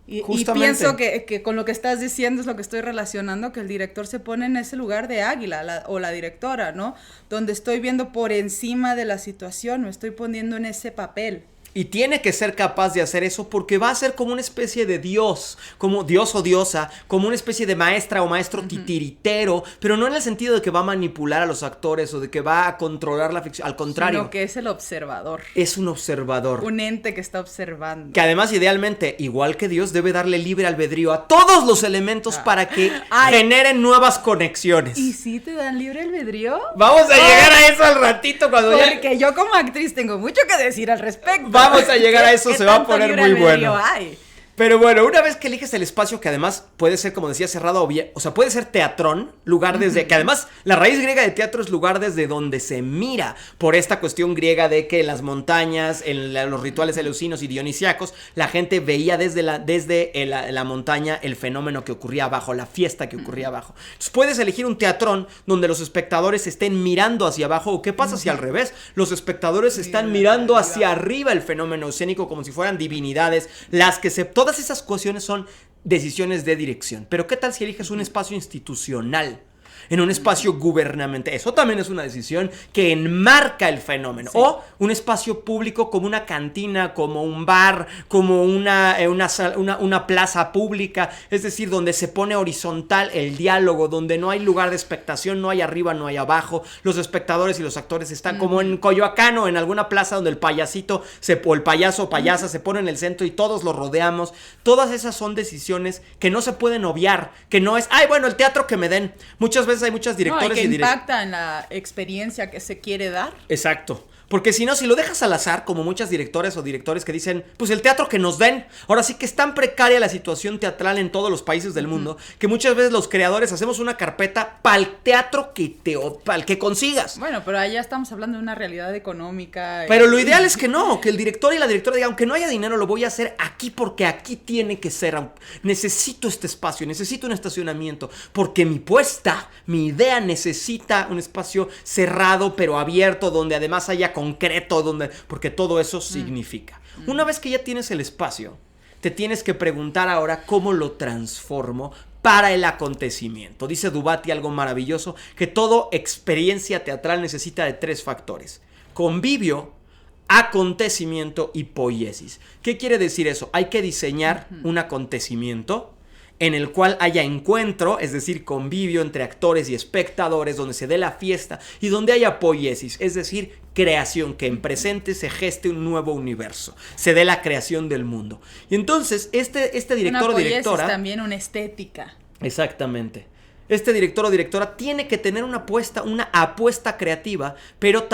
[SPEAKER 1] Y pienso que con lo que estás diciendo es lo que estoy relacionando, que el director se pone en ese lugar de águila, o la directora, ¿no? Donde estoy viendo por encima de la situación, me estoy poniendo en ese papel.
[SPEAKER 2] Y tiene que ser capaz de hacer eso porque va a ser como una especie de dios, como dios o diosa, como una especie de maestra o maestro titiritero, pero no en el sentido de que va a manipular a los actores o de que va a controlar la ficción, al contrario.
[SPEAKER 1] Sino que es el observador.
[SPEAKER 2] Es un observador.
[SPEAKER 1] Un ente que está observando.
[SPEAKER 2] Que además, idealmente, igual que Dios, debe darle libre albedrío a todos los elementos para que generen nuevas conexiones.
[SPEAKER 1] ¿Y si te dan libre albedrío?
[SPEAKER 2] Vamos a llegar a eso al ratito cuando
[SPEAKER 1] Porque yo como actriz tengo mucho que decir al respecto.
[SPEAKER 2] Vamos a llegar a eso, se va a poner muy bueno. Pero bueno, una vez que eliges el espacio, que además puede ser, como decía, cerrado o sea, puede ser teatrón, lugar desde... Que además la raíz griega de teatro es lugar desde donde se mira, por esta cuestión griega de que en las montañas, en los rituales eleusinos y dionisíacos, la gente veía desde la montaña el fenómeno que ocurría abajo, la fiesta que ocurría abajo. Entonces puedes elegir un teatrón donde los espectadores estén mirando hacia abajo, o qué pasa si al revés, los espectadores están mirando hacia arriba el fenómeno escénico como si fueran divinidades, todas esas cuestiones son decisiones de dirección. Pero ¿qué tal si eliges un espacio institucional? En un espacio gubernamental. Eso también es una decisión que enmarca el fenómeno. Sí. O un espacio público como una cantina, como un bar, como una plaza pública. Es decir, donde se pone horizontal el diálogo, donde no hay lugar de expectación, no hay arriba, no hay abajo. Los espectadores y los actores están como en Coyoacán o en alguna plaza donde el payasito o el payaso o payasa se pone en el centro y todos lo rodeamos. Todas esas son decisiones que no se pueden obviar. Que no es, ay, bueno, el teatro que me den. Muchas veces hay muchos directores
[SPEAKER 1] y que impacta en la experiencia que se quiere dar.
[SPEAKER 2] Exacto. Porque si no, si lo dejas al azar, como muchas directoras o directores que dicen, pues el teatro que nos den. Ahora sí que es tan precaria la situación teatral en todos los países del mundo, que muchas veces los creadores hacemos una carpeta para el teatro para el que consigas.
[SPEAKER 1] Bueno, pero allá estamos hablando de una realidad económica.
[SPEAKER 2] Pero lo ideal es que no, que el director y la directora digan, aunque no haya dinero, lo voy a hacer aquí porque aquí tiene que ser. Necesito este espacio, necesito un estacionamiento, porque mi idea necesita un espacio cerrado pero abierto, donde además haya concreto, porque todo eso significa. Una vez que ya tienes el espacio, te tienes que preguntar ahora cómo lo transformo para el acontecimiento. Dice Dubati algo maravilloso, que toda experiencia teatral necesita de 3 factores: convivio, acontecimiento y poiesis. ¿Qué quiere decir eso? Hay que diseñar un acontecimiento en el cual haya encuentro, es decir, convivio entre actores y espectadores, donde se dé la fiesta, y donde haya poiesis, es decir, creación, que en presente se geste un nuevo universo, se dé la creación del mundo. Y entonces, este director o directora...
[SPEAKER 1] Es también una estética.
[SPEAKER 2] Exactamente. Este director o directora tiene que tener una apuesta creativa, pero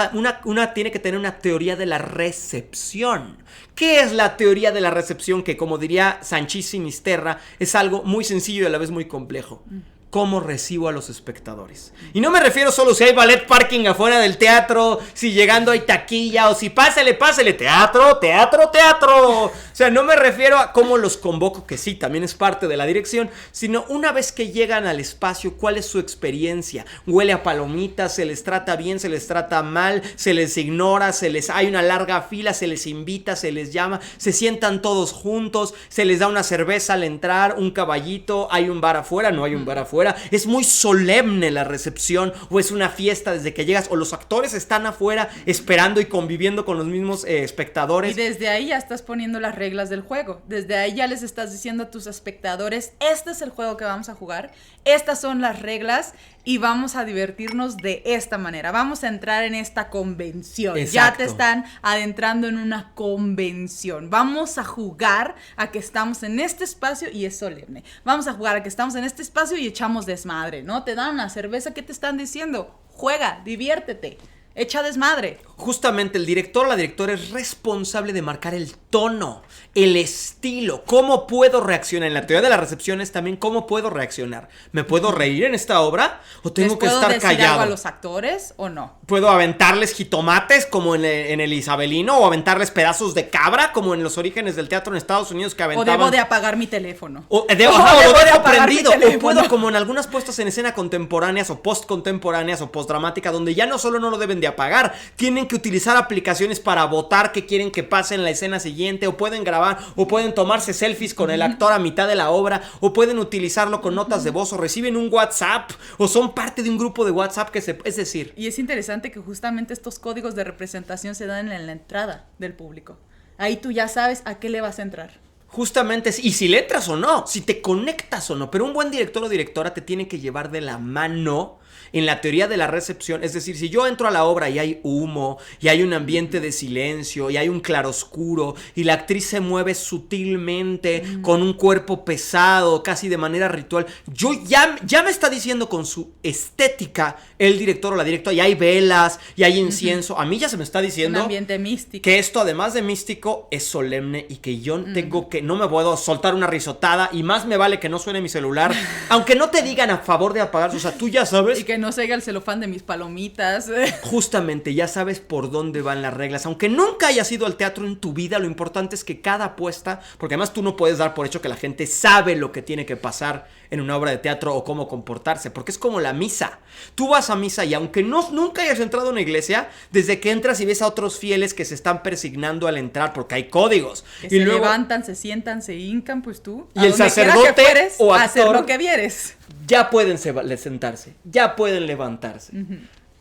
[SPEAKER 2] tiene que tener una teoría de la recepción. ¿Qué es la teoría de la recepción? Que, como diría Sanchís Sinisterra, es algo muy sencillo y a la vez muy complejo. ¿Cómo recibo a los espectadores? Y no me refiero solo si hay ballet parking afuera del teatro, si llegando hay taquilla, o si pásele, teatro. O sea, no me refiero a cómo los convoco, que sí, también es parte de la dirección, sino una vez que llegan al espacio, ¿cuál es su experiencia? ¿Huele a palomitas? ¿Se les trata bien? ¿Se les trata mal? ¿Se les ignora? ¿Hay una larga fila? ¿Se les invita? ¿Se les llama? ¿Se sientan todos juntos? ¿Se les da una cerveza al entrar? ¿Un caballito? ¿Hay un bar afuera? ¿No hay un bar afuera? ¿Es muy solemne la recepción o es una fiesta desde que llegas? ¿O los actores están afuera esperando y conviviendo con los mismos espectadores?
[SPEAKER 1] Y desde ahí ya estás poniendo las reglas del juego. Desde ahí ya les estás diciendo a tus espectadores, este es el juego que vamos a jugar, estas son las reglas y vamos a divertirnos de esta manera. Vamos a entrar en esta convención. Exacto. Ya te están adentrando en una convención. Vamos a jugar a que estamos en este espacio y es solemne. Vamos a jugar a que estamos en este espacio y echamos desmadre, ¿no? Te dan una cerveza, ¿qué te están diciendo? Juega, diviértete. Echa desmadre.
[SPEAKER 2] Justamente el director o la directora es responsable de marcar el tono, el estilo, cómo puedo reaccionar. En la teoría de la recepción es también cómo puedo reaccionar. ¿Me puedo reír en esta obra o tengo que estar callado?
[SPEAKER 1] ¿Les puedo decir algo a los actores o no?
[SPEAKER 2] ¿Puedo aventarles jitomates como en el Isabelino o aventarles pedazos de cabra como en los orígenes del teatro en Estados Unidos que aventaban?
[SPEAKER 1] ¿O debo de apagar mi teléfono?
[SPEAKER 2] O debo de apagar mi teléfono. O puedo, como en algunas puestas en escena contemporáneas o postcontemporáneas o postdramática, donde ya no solo no lo deben de apagar, tienen que utilizar aplicaciones para votar qué quieren que pase en la escena siguiente, o pueden grabar, o pueden tomarse selfies con el actor a mitad de la obra, o pueden utilizarlo con notas de voz, o reciben un WhatsApp, o son parte de un grupo de WhatsApp es decir.
[SPEAKER 1] Y es interesante que justamente estos códigos de representación se dan en la entrada del público. Ahí tú ya sabes a qué le vas a entrar.
[SPEAKER 2] Justamente, y si le entras o no, si te conectas o no, pero un buen director o directora te tiene que llevar de la mano en la teoría de la recepción. Es decir, si yo entro a la obra y hay humo, y hay un ambiente de silencio, y hay un claroscuro, y la actriz se mueve sutilmente, con un cuerpo pesado, casi de manera ritual, ya me está diciendo con su estética el director o la directora, y hay velas, y hay incienso, a mí ya se me está diciendo
[SPEAKER 1] un ambiente místico,
[SPEAKER 2] que esto además de místico es solemne, y que yo tengo que, no me puedo soltar una risotada, y más me vale que no suene mi celular, aunque no te digan a favor de apagar, o sea, tú ya sabes.
[SPEAKER 1] Y que no se haga el celofán de mis palomitas.
[SPEAKER 2] Justamente, ya sabes por dónde van las reglas. Aunque nunca hayas ido al teatro en tu vida, lo importante es que cada apuesta, porque además tú no puedes dar por hecho que la gente sabe lo que tiene que pasar en una obra de teatro o cómo comportarse, porque es como la misa. Tú vas a misa y aunque nunca hayas entrado a una iglesia, desde que entras y ves a otros fieles que se están persignando al entrar, porque hay códigos.
[SPEAKER 1] Que
[SPEAKER 2] y
[SPEAKER 1] se
[SPEAKER 2] luego
[SPEAKER 1] levantan, se sientan, se hincan, pues tú.
[SPEAKER 2] Y el sacerdote
[SPEAKER 1] que fueres,
[SPEAKER 2] o actor,
[SPEAKER 1] hacer lo que vieres.
[SPEAKER 2] Ya pueden sentarse, ya pueden levantarse.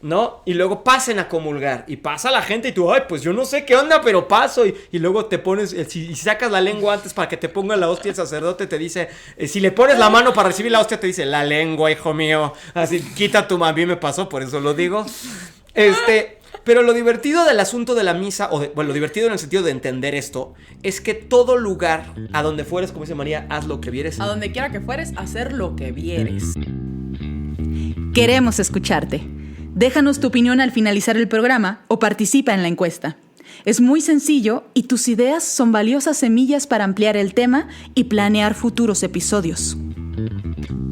[SPEAKER 2] ¿No? Y luego pasen a comulgar. Y pasa la gente y tú, ay, pues yo no sé qué onda, pero paso. Y luego te pones, si sacas la lengua antes para que te ponga la hostia, el sacerdote te dice, si le pones la mano para recibir la hostia, te dice, la lengua, hijo mío. Así, quita tu mano. A mí me pasó, por eso lo digo. Pero lo divertido del asunto de la misa, lo divertido en el sentido de entender esto, es que todo lugar a donde fueres, como dice María, haz lo que vieres.
[SPEAKER 1] A donde quiera que fueres, hacer lo que vieres. Queremos escucharte. Déjanos tu opinión al finalizar el programa o participa en la encuesta. Es muy sencillo y tus ideas son valiosas semillas para ampliar el tema y planear futuros episodios.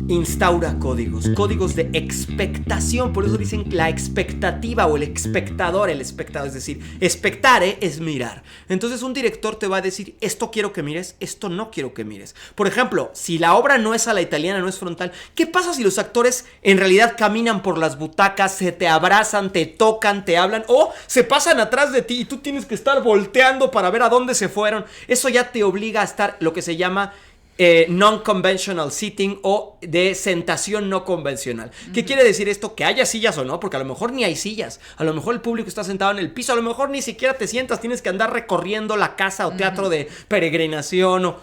[SPEAKER 2] Instaura códigos de expectación, por eso dicen la expectativa o el espectador, es decir, expectare es mirar. Entonces un director te va a decir, esto quiero que mires, esto no quiero que mires. Por ejemplo, si la obra no es a la italiana, no es frontal, ¿qué pasa si los actores en realidad caminan por las butacas, se te abrazan, te tocan, te hablan, o se pasan atrás de ti y tú tienes que estar volteando para ver a dónde se fueron? Eso ya te obliga a estar lo que se llama non-conventional seating o de sentación no convencional. ¿Qué quiere decir esto? Que haya sillas o no, porque a lo mejor ni hay sillas, a lo mejor el público está sentado en el piso, a lo mejor ni siquiera te sientas, tienes que andar recorriendo la casa o teatro de peregrinación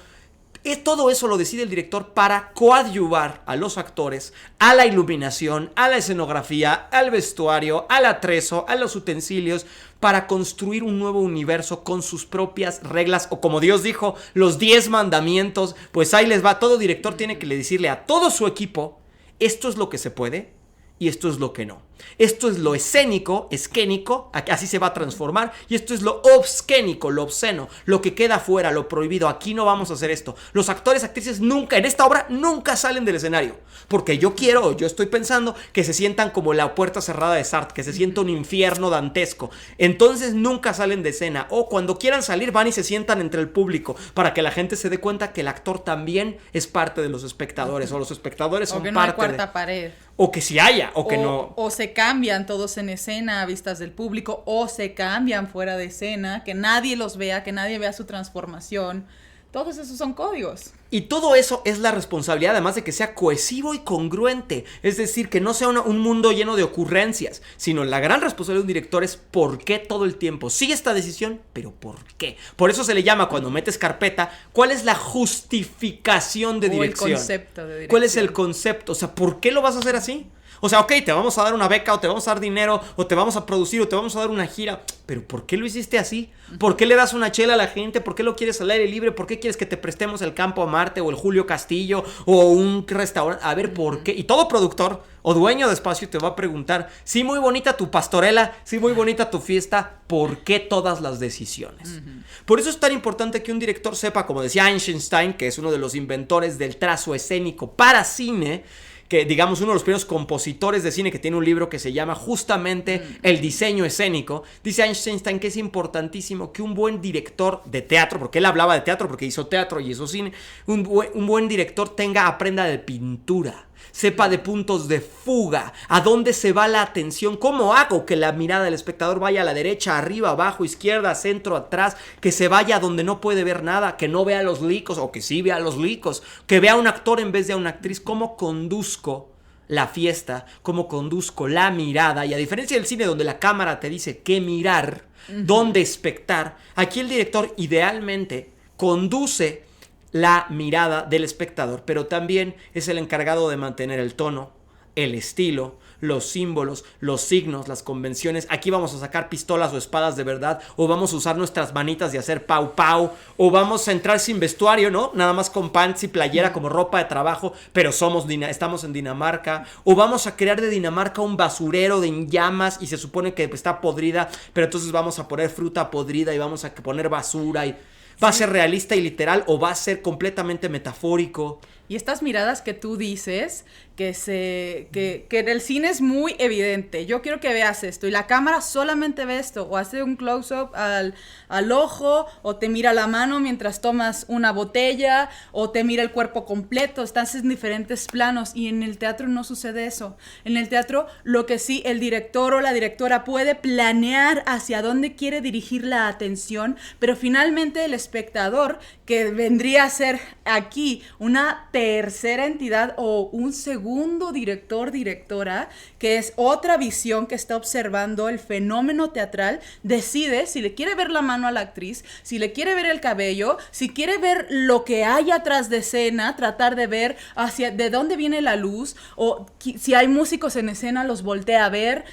[SPEAKER 2] todo eso lo decide el director para coadyuvar a los actores, a la iluminación, a la escenografía, al vestuario, al atrezo, a los utensilios, para construir un nuevo universo con sus propias reglas, o como Dios dijo, los 10 mandamientos. Pues ahí les va. Todo director tiene que decirle a todo su equipo, esto es lo que se puede y esto es lo que no. Esto es lo escénico, esquénico, así se va a transformar. Y esto es lo obscénico, lo obsceno, lo que queda fuera, lo prohibido. Aquí no vamos a hacer esto. Los actores, actrices nunca, en esta obra, nunca salen del escenario. Porque yo estoy pensando que se sientan como la puerta cerrada de Sartre, que se sienta un infierno dantesco. Entonces nunca salen de escena. O cuando quieran salir, van y se sientan entre el público, para que la gente se dé cuenta que el actor también es parte de los espectadores, o los espectadores son
[SPEAKER 1] parte de... O que
[SPEAKER 2] parte
[SPEAKER 1] no hay cuarta pared.
[SPEAKER 2] O que sí haya, o que no.
[SPEAKER 1] O se cambian todos en escena a vistas del público, o se cambian fuera de escena, que nadie los vea, que nadie vea su transformación. Todos esos son códigos.
[SPEAKER 2] Y todo eso es la responsabilidad, además de que sea cohesivo y congruente. Es decir, que no sea un mundo lleno de ocurrencias, sino la gran responsabilidad de un director es por qué todo el tiempo sigue esta decisión, pero por qué. Por eso se le llama, cuando metes carpeta, ¿cuál es la justificación de dirección?
[SPEAKER 1] El concepto de dirección.
[SPEAKER 2] ¿Cuál es el concepto? O sea, ¿por qué lo vas a hacer así? O sea, ok, te vamos a dar una beca, o te vamos a dar dinero, o te vamos a producir, o te vamos a dar una gira. Pero ¿por qué lo hiciste así? ¿Por qué le das una chela a la gente? ¿Por qué lo quieres al aire libre? ¿Por qué quieres que te prestemos el Campo a Marte, o el Julio Castillo, o un restaurante? A ver, ¿por qué? Y todo productor o dueño de espacio te va a preguntar, sí, muy bonita tu pastorela, sí, muy bonita tu fiesta, ¿por qué todas las decisiones? Por eso es tan importante que un director sepa, como decía Eisenstein, que es uno de los inventores del trazo escénico para cine, que digamos uno de los primeros compositores de cine, que tiene un libro que se llama justamente El diseño escénico. Dice Einstein que es importantísimo que un buen director de teatro, porque él hablaba de teatro porque hizo teatro y hizo cine, un buen director aprenda de pintura, sepa de puntos de fuga, a dónde se va la atención, cómo hago que la mirada del espectador vaya a la derecha, arriba, abajo, izquierda, centro, atrás, que se vaya a donde no puede ver nada, que no vea los licos o que sí vea los licos, que vea a un actor en vez de a una actriz. Cómo conduzco la fiesta, cómo conduzco la mirada. Y a diferencia del cine, donde la cámara te dice qué mirar, dónde expectar, aquí el director idealmente conduce la mirada del espectador, pero también es el encargado de mantener el tono, el estilo, los símbolos, los signos, las convenciones. Aquí vamos a sacar pistolas o espadas de verdad, o vamos a usar nuestras manitas y hacer pau pau, o vamos a entrar sin vestuario, ¿no? Nada más con pants y playera como ropa de trabajo, pero estamos en Dinamarca, o vamos a crear de Dinamarca un basurero en llamas y se supone que está podrida, pero entonces vamos a poner fruta podrida y vamos a poner basura y... ¿Va a ser realista y literal o va a ser completamente metafórico?
[SPEAKER 1] Y estas miradas que tú dices, que en el cine es muy evidente. Yo quiero que veas esto y la cámara solamente ve esto, o hace un close-up al ojo, o te mira la mano mientras tomas una botella, o te mira el cuerpo completo. Estás en diferentes planos y en el teatro no sucede eso. En el teatro lo que sí el director o la directora puede planear hacia dónde quiere dirigir la atención, pero finalmente el espectador, que vendría a ser aquí una tercera entidad o un segundo director, directora, que es otra visión que está observando el fenómeno teatral, decide si le quiere ver la mano a la actriz, si le quiere ver el cabello, si quiere ver lo que hay atrás de escena, tratar de ver hacia de dónde viene la luz, o si hay músicos en escena los voltea a ver.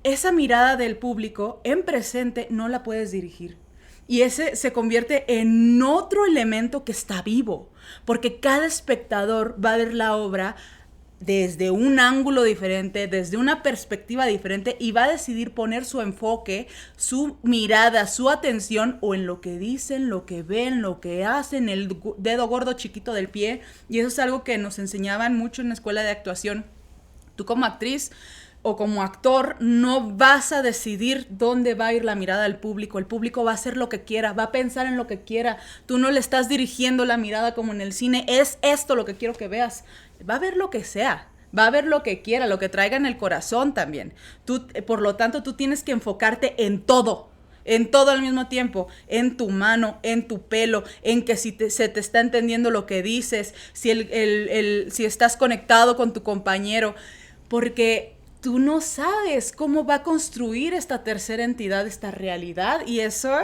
[SPEAKER 1] Esa mirada del público en presente no la puedes dirigir. Y ese se convierte en otro elemento que está vivo, porque cada espectador va a ver la obra desde un ángulo diferente, desde una perspectiva diferente, y va a decidir poner su enfoque, su mirada, su atención, o en lo que dicen, lo que ven, lo que hacen, el dedo gordo chiquito del pie. Y eso es algo que nos enseñaban mucho en la escuela de actuación. Tú como actriz o como actor no vas a decidir dónde va a ir la mirada del público. El público va a hacer lo que quiera, va a pensar en lo que quiera. Tú no le estás dirigiendo la mirada como en el cine. Es esto lo que quiero que veas. Va a ver lo que sea, va a ver lo que quiera, lo que traiga en el corazón también. Tú, por lo tanto, tú tienes que enfocarte en todo al mismo tiempo, en tu mano, en tu pelo, en que si se te está entendiendo lo que dices, si estás conectado con tu compañero, porque tú no sabes cómo va a construir esta tercera entidad, esta realidad, y eso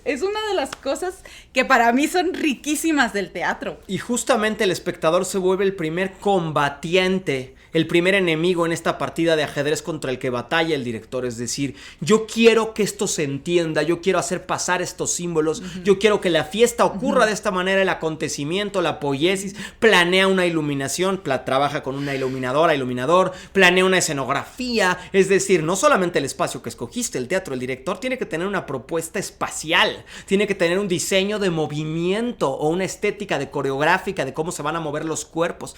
[SPEAKER 1] es una de las cosas que para mí son riquísimas del teatro.
[SPEAKER 2] Y justamente el espectador se vuelve el primer combatiente, el primer enemigo en esta partida de ajedrez contra el que batalla el director. Es decir, yo quiero que esto se entienda, yo quiero hacer pasar estos símbolos, yo quiero que la fiesta ocurra de esta manera, el acontecimiento, la poiesis, planea una iluminación, trabaja con una iluminador, planea una escenografía. Es decir, no solamente el espacio que escogiste, el teatro, el director tiene que tener una propuesta espacial, tiene que tener un diseño de movimiento o una estética de coreográfica de cómo se van a mover los cuerpos,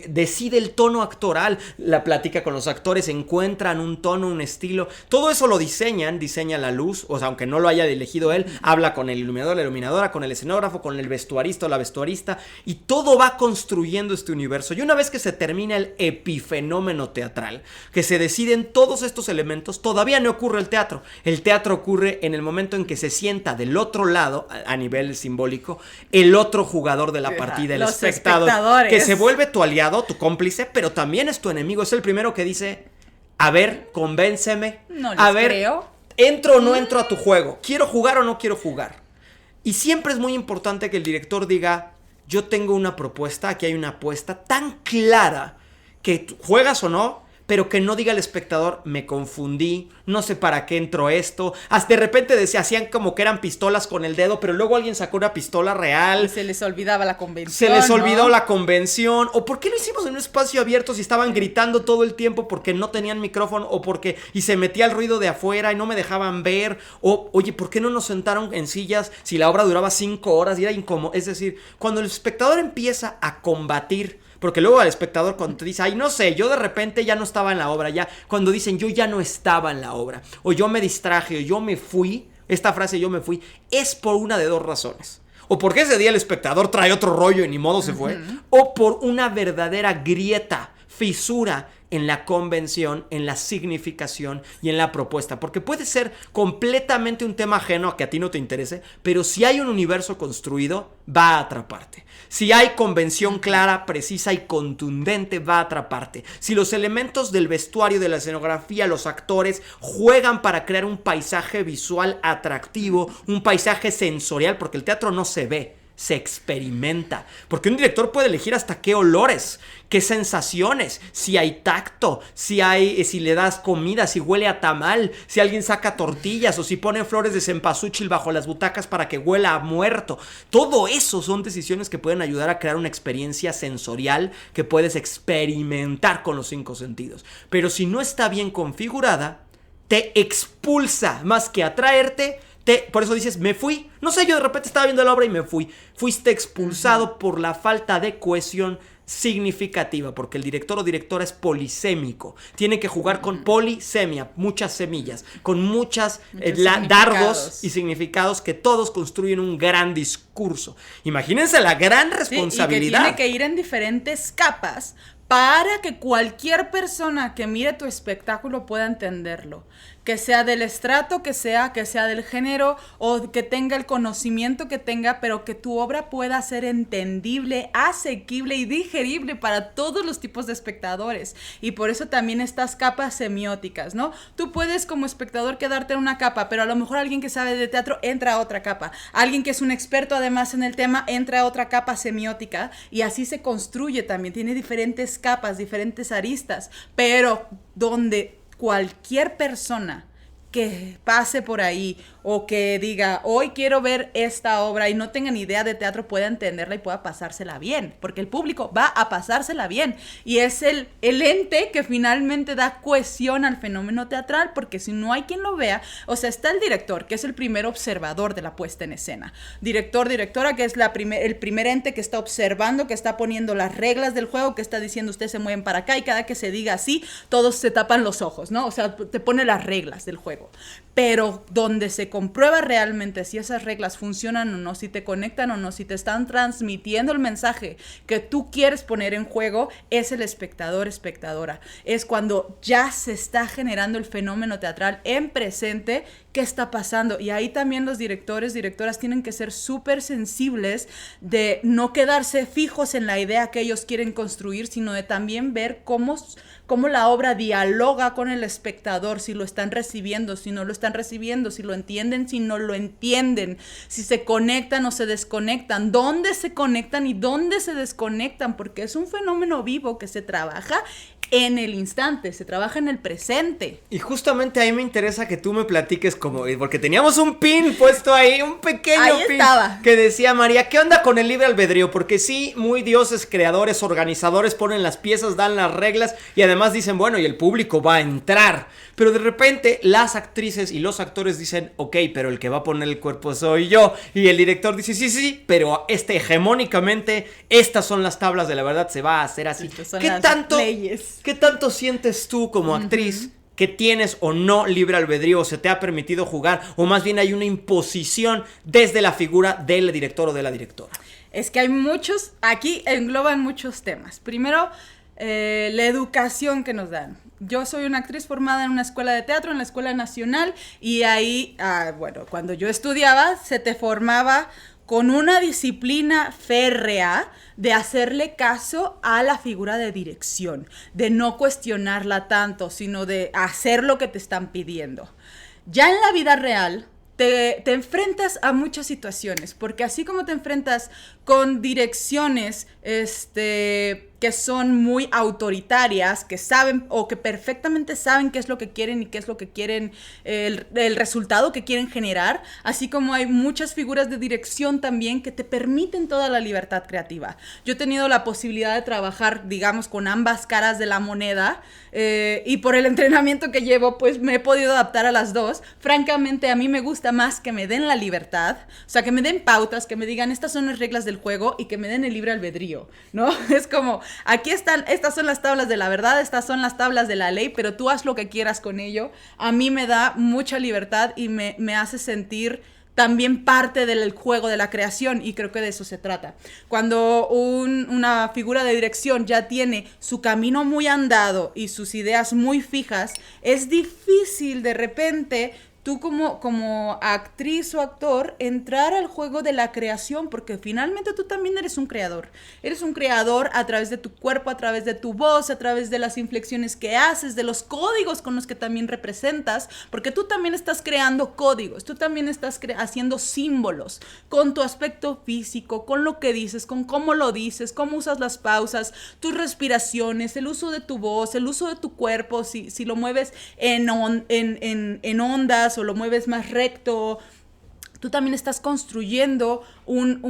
[SPEAKER 2] decide el tono actoral, la plática con los actores, encuentran un tono, un estilo, todo eso lo diseña la luz, o sea, aunque no lo haya elegido él, habla con el iluminador, la iluminadora, con el escenógrafo, con el vestuarista o la vestuarista, y todo va construyendo este universo. Y una vez que se termina el epifenómeno teatral, que se deciden todos estos elementos, todavía no ocurre el teatro. El teatro ocurre en el momento en que se sienta del otro lado, a nivel simbólico, el otro jugador de la partida, el espectador, que se vuelve tu aliado, tu cómplice, pero también es tu enemigo. Es el primero que dice, a ver, convénceme,
[SPEAKER 1] no les
[SPEAKER 2] a ver,
[SPEAKER 1] creo.
[SPEAKER 2] ¿Entro o no entro a tu juego? ¿Quiero jugar o no quiero jugar? Y siempre es muy importante que el director diga, yo tengo una propuesta, aquí hay una apuesta tan clara que juegas o no, pero que no diga al espectador, me confundí, no sé para qué entró esto. Hasta de repente hacían como que eran pistolas con el dedo, pero luego alguien sacó una pistola real.
[SPEAKER 1] Y se les olvidaba la convención.
[SPEAKER 2] Se les olvidó la convención. ¿O por qué lo hicimos en un espacio abierto si estaban gritando todo el tiempo porque no tenían micrófono? O porque y se metía el ruido de afuera y no me dejaban ver. O, oye, ¿por qué no nos sentaron en sillas si la obra duraba 5 horas y era incómodo? Es decir, cuando el espectador empieza a combatir, porque luego al espectador cuando te dice, ay, no sé, yo de repente ya no estaba en la obra, ya cuando dicen yo ya no estaba en la obra, o yo me distraje, o yo me fui, esta frase yo me fui, es por una de dos razones. O porque ese día el espectador trae otro rollo y ni modo se fue, o por una verdadera grieta, fisura en la convención, en la significación y en la propuesta. Porque puede ser completamente un tema ajeno a que a ti no te interese, pero si hay un universo construido, va a atraparte. Si hay convención clara, precisa y contundente, va a atraparte. Si los elementos del vestuario, de la escenografía, los actores juegan para crear un paisaje visual atractivo, un paisaje sensorial, porque el teatro no se ve, se experimenta. Porque un director puede elegir hasta qué olores, qué sensaciones, si hay tacto, si le das comida, si huele a tamal, si alguien saca tortillas o si pone flores de cempasúchil bajo las butacas para que huela a muerto. Todo eso son decisiones que pueden ayudar a crear una experiencia sensorial que puedes experimentar con los 5 sentidos. Pero si no está bien configurada, te expulsa más que atraerte. Por eso dices, me fui. No sé, yo de repente estaba viendo la obra y me fui. Fuiste expulsado por la falta de cohesión significativa, porque el director o directora es polisémico. Tiene que jugar con polisemia, muchas semillas, con muchos dardos y significados que todos construyen un gran discurso. Imagínense la gran responsabilidad.
[SPEAKER 1] Sí, y que tiene que ir en diferentes capas para que cualquier persona que mire tu espectáculo pueda entenderlo. Que sea del estrato, que sea del género o que tenga el conocimiento que tenga, pero que tu obra pueda ser entendible, asequible y digerible para todos los tipos de espectadores. Y por eso también estas capas semióticas, ¿no? Tú puedes como espectador quedarte en una capa, pero a lo mejor alguien que sabe de teatro entra a otra capa. Alguien que es un experto además en el tema entra a otra capa semiótica y así se construye también. Tiene diferentes capas, diferentes aristas, pero donde cualquier persona que pase por ahí o que diga, hoy quiero ver esta obra y no tenga ni idea de teatro, pueda entenderla y pueda pasársela bien, porque el público va a pasársela bien y es el ente que finalmente da cohesión al fenómeno teatral, porque si no hay quien lo vea, o sea, está el director, que es el primer observador de la puesta en escena, directora, que es el primer ente que está observando, que está poniendo las reglas del juego, que está diciendo, ustedes se mueven para acá y cada que se diga así, todos se tapan los ojos, ¿no? O sea, te pone las reglas del juego. Pero donde se comprueba realmente si esas reglas funcionan o no, si te conectan o no, si te están transmitiendo el mensaje que tú quieres poner en juego, es el espectadora. Es cuando ya se está generando el fenómeno teatral en presente. ¿Qué está pasando? Y ahí también los directoras tienen que ser súper sensibles de no quedarse fijos en la idea que ellos quieren construir, sino de también ver cómo la obra dialoga con el espectador, si lo están recibiendo, si no lo están recibiendo, si lo entienden, si no lo entienden, si se conectan o se desconectan, dónde se conectan y dónde se desconectan, porque es un fenómeno vivo que se trabaja en el instante, se trabaja en el presente.
[SPEAKER 2] Y justamente ahí me interesa que tú me platiques porque teníamos un pin puesto ahí, un pequeño
[SPEAKER 1] ahí
[SPEAKER 2] pin
[SPEAKER 1] estaba.
[SPEAKER 2] Que decía María, ¿qué onda con el libre albedrío? Porque sí, muy dioses, creadores, organizadores ponen las piezas, dan las reglas y además dicen, bueno, y el público va a entrar. Pero de repente las actrices y los actores dicen, ok, pero el que va a poner el cuerpo soy yo. Y el director dice, sí, pero hegemónicamente, estas son las tablas de la verdad, se va a hacer así. ¿Qué tanto sientes tú como actriz que tienes o no libre albedrío, o se te ha permitido jugar, o más bien hay una imposición desde la figura del director o de la directora?
[SPEAKER 1] Es que hay aquí engloban muchos temas. Primero, la educación que nos dan. Yo soy una actriz formada en una escuela de teatro, en la Escuela Nacional, y ahí, cuando yo estudiaba, se te formaba con una disciplina férrea de hacerle caso a la figura de dirección, de no cuestionarla tanto, sino de hacer lo que te están pidiendo. Ya en la vida real, te enfrentas a muchas situaciones, porque así como te enfrentas con direcciones que son muy autoritarias, que saben o que perfectamente saben qué es lo que quieren y qué es lo que quieren, el resultado que quieren generar, así como hay muchas figuras de dirección también que te permiten toda la libertad creativa. Yo he tenido la posibilidad de trabajar, digamos, con ambas caras de la moneda, y por el entrenamiento que llevo, pues me he podido adaptar a las dos. Francamente, a mí me gusta más que me den la libertad, o sea, que me den pautas, que me digan, estas son las reglas del juego, y que me den el libre albedrío, ¿no? Es como, aquí están, estas son las tablas de la verdad, estas son las tablas de la ley, pero tú haz lo que quieras con ello. A mí me da mucha libertad y me hace sentir también parte del juego de la creación, y creo que de eso se trata. Cuando una figura de dirección ya tiene su camino muy andado y sus ideas muy fijas, es difícil de repente tú como actriz o actor, entrar al juego de la creación, porque finalmente tú también eres un creador. Eres un creador a través de tu cuerpo, a través de tu voz, a través de las inflexiones que haces, de los códigos con los que también representas, porque tú también estás creando códigos, tú también estás haciendo símbolos con tu aspecto físico, con lo que dices, con cómo lo dices, cómo usas las pausas, tus respiraciones, el uso de tu voz, el uso de tu cuerpo, si lo mueves en ondas o lo mueves más recto. Tú también estás construyendo un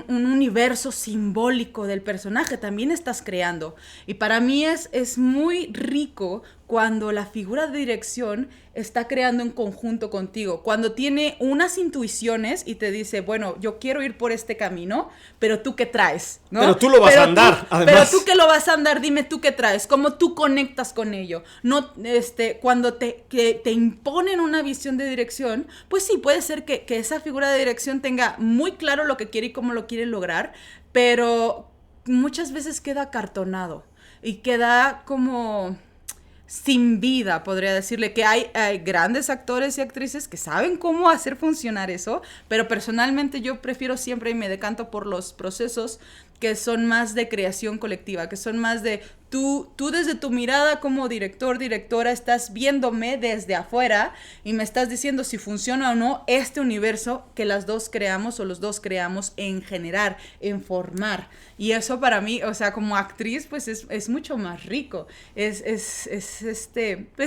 [SPEAKER 1] universo simbólico del personaje, también estás creando. Y para mí es muy rico cuando la figura de dirección está creando en conjunto contigo, cuando tiene unas intuiciones y te dice, bueno, yo quiero ir por este camino, pero tú qué traes, ¿no?
[SPEAKER 2] Pero tú lo vas a andar, además.
[SPEAKER 1] Pero tú que lo vas a andar, dime tú qué traes, cómo tú conectas con ello. No, cuando te imponen una visión de dirección, pues sí, puede ser que esa figura de dirección tenga muy claro lo que quiere y cómo lo quiere lograr, pero muchas veces queda acartonado y queda como sin vida, podría decirle, que hay grandes actores y actrices que saben cómo hacer funcionar eso, pero personalmente yo prefiero siempre y me decanto por los procesos que son más de creación colectiva, que son más de tú desde tu mirada como director, directora, estás viéndome desde afuera y me estás diciendo si funciona o no este universo que las dos creamos o los dos creamos en generar, en formar. Y eso para mí, o sea, como actriz, pues es mucho más rico. Pues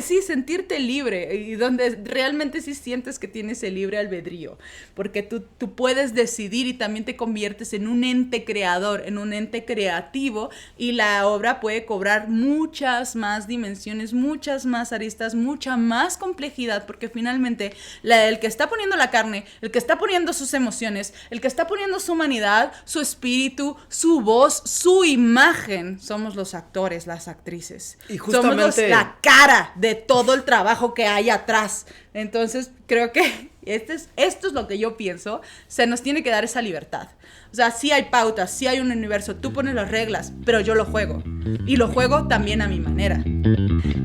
[SPEAKER 1] sí, sentirte libre y donde realmente sí sientes que tienes el libre albedrío, porque tú puedes decidir y también te conviertes en un ente creador, en un ente creativo, y la obra puede cobrar muchas más dimensiones, muchas más aristas, mucha más complejidad, porque finalmente el que está poniendo la carne, el que está poniendo sus emociones, el que está poniendo su humanidad, su espíritu, su voz, su imagen, somos los actores, las actrices.
[SPEAKER 2] Y justamente
[SPEAKER 1] somos la cara de todo el trabajo que hay atrás. Entonces creo que esto es lo que yo pienso. Se nos tiene que dar esa libertad. O sea, sí hay pautas, sí hay un universo, tú pones las reglas, pero yo lo juego. Y lo juego también a mi manera.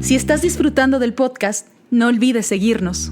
[SPEAKER 1] Si estás disfrutando del podcast, no olvides seguirnos.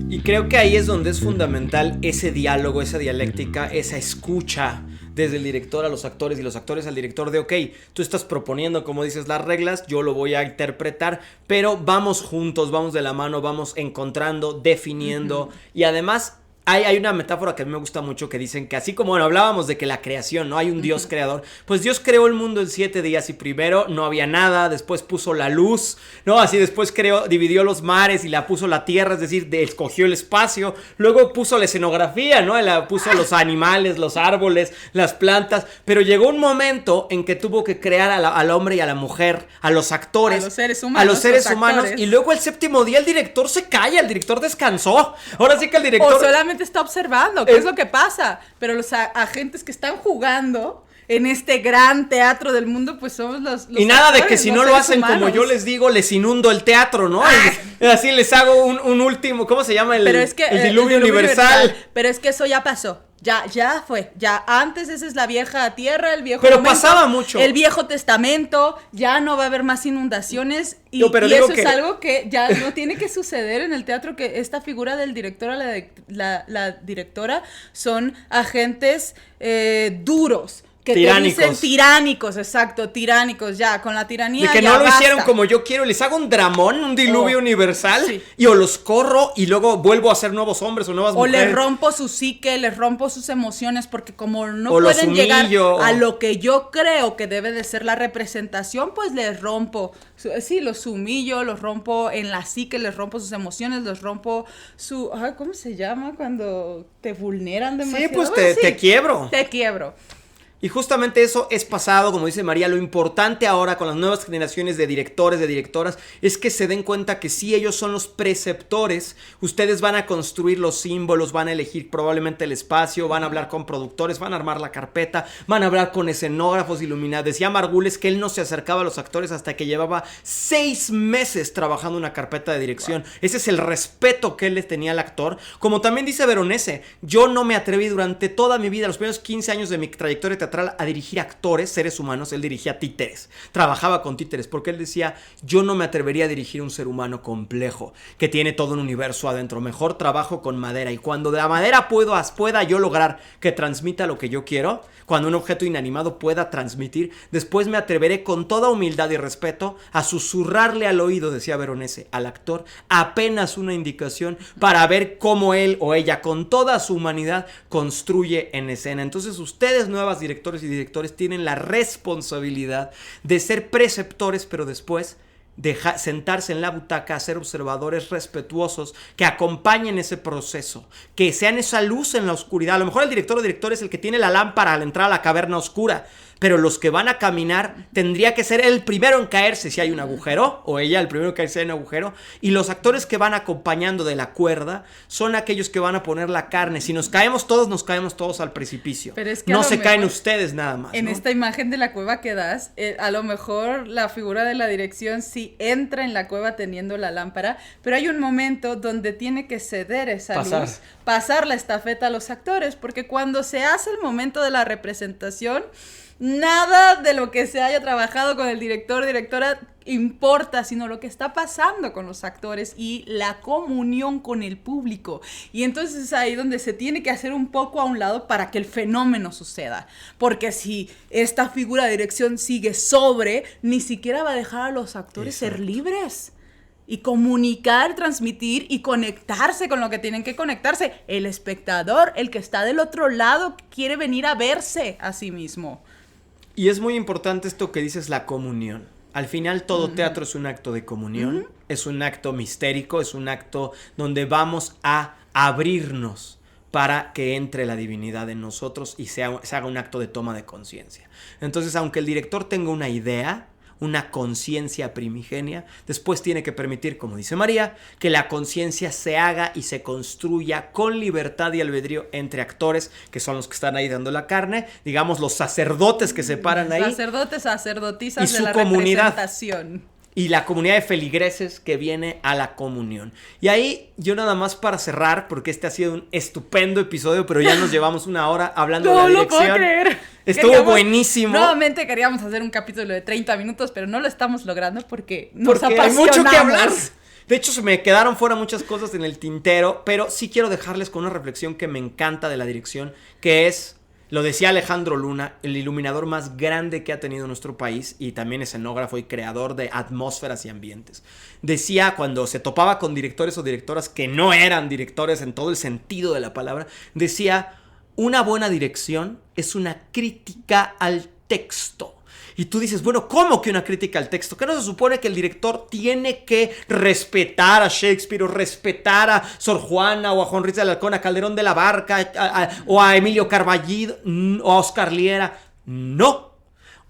[SPEAKER 2] Y creo que ahí es donde es fundamental ese diálogo, esa dialéctica, esa escucha desde el director a los actores y los actores al director de, ok, tú estás proponiendo, como dices, las reglas, yo lo voy a interpretar, pero vamos juntos, vamos de la mano, vamos encontrando, definiendo, y además hay una metáfora que a mí me gusta mucho que dicen que así como bueno, hablábamos de que la creación, ¿no? Hay un Dios creador, pues Dios creó el mundo en 7 días y primero no había nada, después puso la luz, ¿no? Así después dividió los mares y la puso la tierra, es decir, escogió el espacio, luego puso la escenografía, ¿no? Puso los animales, los árboles, las plantas, pero llegó un momento en que tuvo que crear al hombre y a la mujer, a los actores,
[SPEAKER 1] a los seres humanos,
[SPEAKER 2] y luego el 7º día el director se calla, el director descansó, ahora sí que el director...
[SPEAKER 1] O solamente está observando qué es lo que pasa, pero los agentes que están jugando en este gran teatro del mundo, pues somos los y nada actores,
[SPEAKER 2] de que si no lo hacen humanos. Como yo les digo, les inundo el teatro, ¿no? Así les hago un último, ¿cómo se llama? El diluvio universal.
[SPEAKER 1] Pero es que eso ya pasó. Ya fue, ya antes esa es la vieja tierra, el viejo
[SPEAKER 2] pero
[SPEAKER 1] momento,
[SPEAKER 2] pasaba mucho.
[SPEAKER 1] El viejo testamento, ya no va a haber más inundaciones y eso es algo que ya no tiene que suceder en el teatro, que esta figura del director, la directora, son agentes duros. Que
[SPEAKER 2] tiránicos.
[SPEAKER 1] Te dicen tiránicos, exacto, tiránicos, ya, con la tiranía
[SPEAKER 2] de que
[SPEAKER 1] ya
[SPEAKER 2] no lo
[SPEAKER 1] basta.
[SPEAKER 2] hicieron como yo quiero, les hago un dramón, un diluvio universal,
[SPEAKER 1] sí.
[SPEAKER 2] Y o los corro y luego vuelvo a ser nuevos hombres o nuevas mujeres.
[SPEAKER 1] O les rompo su psique, les rompo sus emociones, porque como no pueden llegar a lo que yo creo que debe de ser la representación, pues les rompo, sí, los humillo, los rompo en la psique, les rompo sus emociones, les rompo su, ¿cómo se llama? Cuando te vulneran demasiado.
[SPEAKER 2] Sí, pues te quiebro.
[SPEAKER 1] Te quiebro.
[SPEAKER 2] Y justamente eso es pasado, como dice María, lo importante ahora con las nuevas generaciones de directores, de directoras, es que se den cuenta que sí, ellos son los preceptores, ustedes van a construir los símbolos, van a elegir probablemente el espacio, van a hablar con productores, van a armar la carpeta, van a hablar con escenógrafos, iluminados. Decía Margules que él no se acercaba a los actores hasta que llevaba 6 meses trabajando una carpeta de dirección. Wow. Ese es el respeto que él le tenía al actor. Como también dice Veronese, yo no me atreví durante toda mi vida, los primeros 15 años de mi trayectoria teatral, teatral a dirigir actores, seres humanos. Él dirigía títeres, trabajaba con títeres, porque él decía, yo no me atrevería a dirigir un ser humano complejo, que tiene todo un universo adentro. Mejor trabajo con madera, y cuando de la madera pueda yo lograr que transmita lo que yo quiero, cuando un objeto inanimado pueda transmitir, después me atreveré con toda humildad y respeto a susurrarle al oído, decía Veronese, al actor, apenas una indicación para ver cómo él o ella, con toda su humanidad, construye en escena. Entonces ustedes, nuevas directores y directores, tienen la responsabilidad de ser preceptores, pero después sentarse en la butaca, ser observadores respetuosos, que acompañen ese proceso, que sean esa luz en la oscuridad. A lo mejor el director o director es el que tiene la lámpara al entrar a la caverna oscura, pero los que van a caminar tendría que ser el primero en caerse si hay un agujero, o ella el primero en caerse si hay un agujero, y los actores que van acompañando de la cuerda son aquellos que van a poner la carne. Si nos caemos todos al precipicio.
[SPEAKER 1] Pero es que
[SPEAKER 2] no se caen ustedes nada más,
[SPEAKER 1] en
[SPEAKER 2] ¿no?
[SPEAKER 1] esta imagen de la cueva que das, a lo mejor la figura de la dirección sí entra en la cueva teniendo la lámpara, pero hay un momento donde tiene que ceder esa luz, pasar la estafeta a los actores, porque cuando se hace el momento de la representación, nada de lo que se haya trabajado con el director, directora, importa, sino lo que está pasando con los actores y la comunión con el público. Y entonces es ahí donde se tiene que hacer un poco a un lado para que el fenómeno suceda. Porque si esta figura de dirección sigue ni siquiera va a dejar a los actores ser libres. Y comunicar, transmitir y conectarse con lo que tienen que conectarse. El espectador, el que está del otro lado, quiere venir a verse a sí mismo.
[SPEAKER 2] Y es muy importante esto que dices, la comunión. Al final todo teatro es un acto de comunión, es un acto mistérico, es un acto donde vamos a abrirnos para que entre la divinidad en nosotros y se haga un acto de toma de conciencia. Entonces, aunque el director tenga una idea, una conciencia primigenia, después tiene que permitir, como dice María, que la conciencia se haga y se construya con libertad y albedrío entre actores, que son los que están ahí dando la carne, digamos los sacerdotes que se paran ahí.
[SPEAKER 1] Sacerdotes, sacerdotisas
[SPEAKER 2] y
[SPEAKER 1] de
[SPEAKER 2] su
[SPEAKER 1] la
[SPEAKER 2] comunidad.
[SPEAKER 1] representación.
[SPEAKER 2] Y la comunidad de feligreses que viene a la comunión. Y ahí, yo nada más para cerrar, porque este ha sido un estupendo episodio, pero ya nos llevamos una hora hablando de la dirección.
[SPEAKER 1] No lo puedo creer.
[SPEAKER 2] Estuvo buenísimo.
[SPEAKER 1] Nuevamente queríamos hacer un capítulo de 30 minutos, pero no lo estamos logrando porque apasionamos.
[SPEAKER 2] Hay mucho que hablar. De hecho, se me quedaron fuera muchas cosas en el tintero, pero sí quiero dejarles con una reflexión que me encanta de la dirección, que es... Lo decía Alejandro Luna, el iluminador más grande que ha tenido nuestro país y también escenógrafo y creador de atmósferas y ambientes. Decía, cuando se topaba con directores o directoras que no eran directores en todo el sentido de la palabra, decía, una buena dirección es una crítica al texto. Y tú dices, bueno, ¿cómo que una crítica al texto? ¿Qué no se supone que el director tiene que respetar a Shakespeare o respetar a Sor Juana o a Juan Ruiz de Alarcón, a Calderón de la Barca o a Emilio Carballido o a Oscar Liera? No.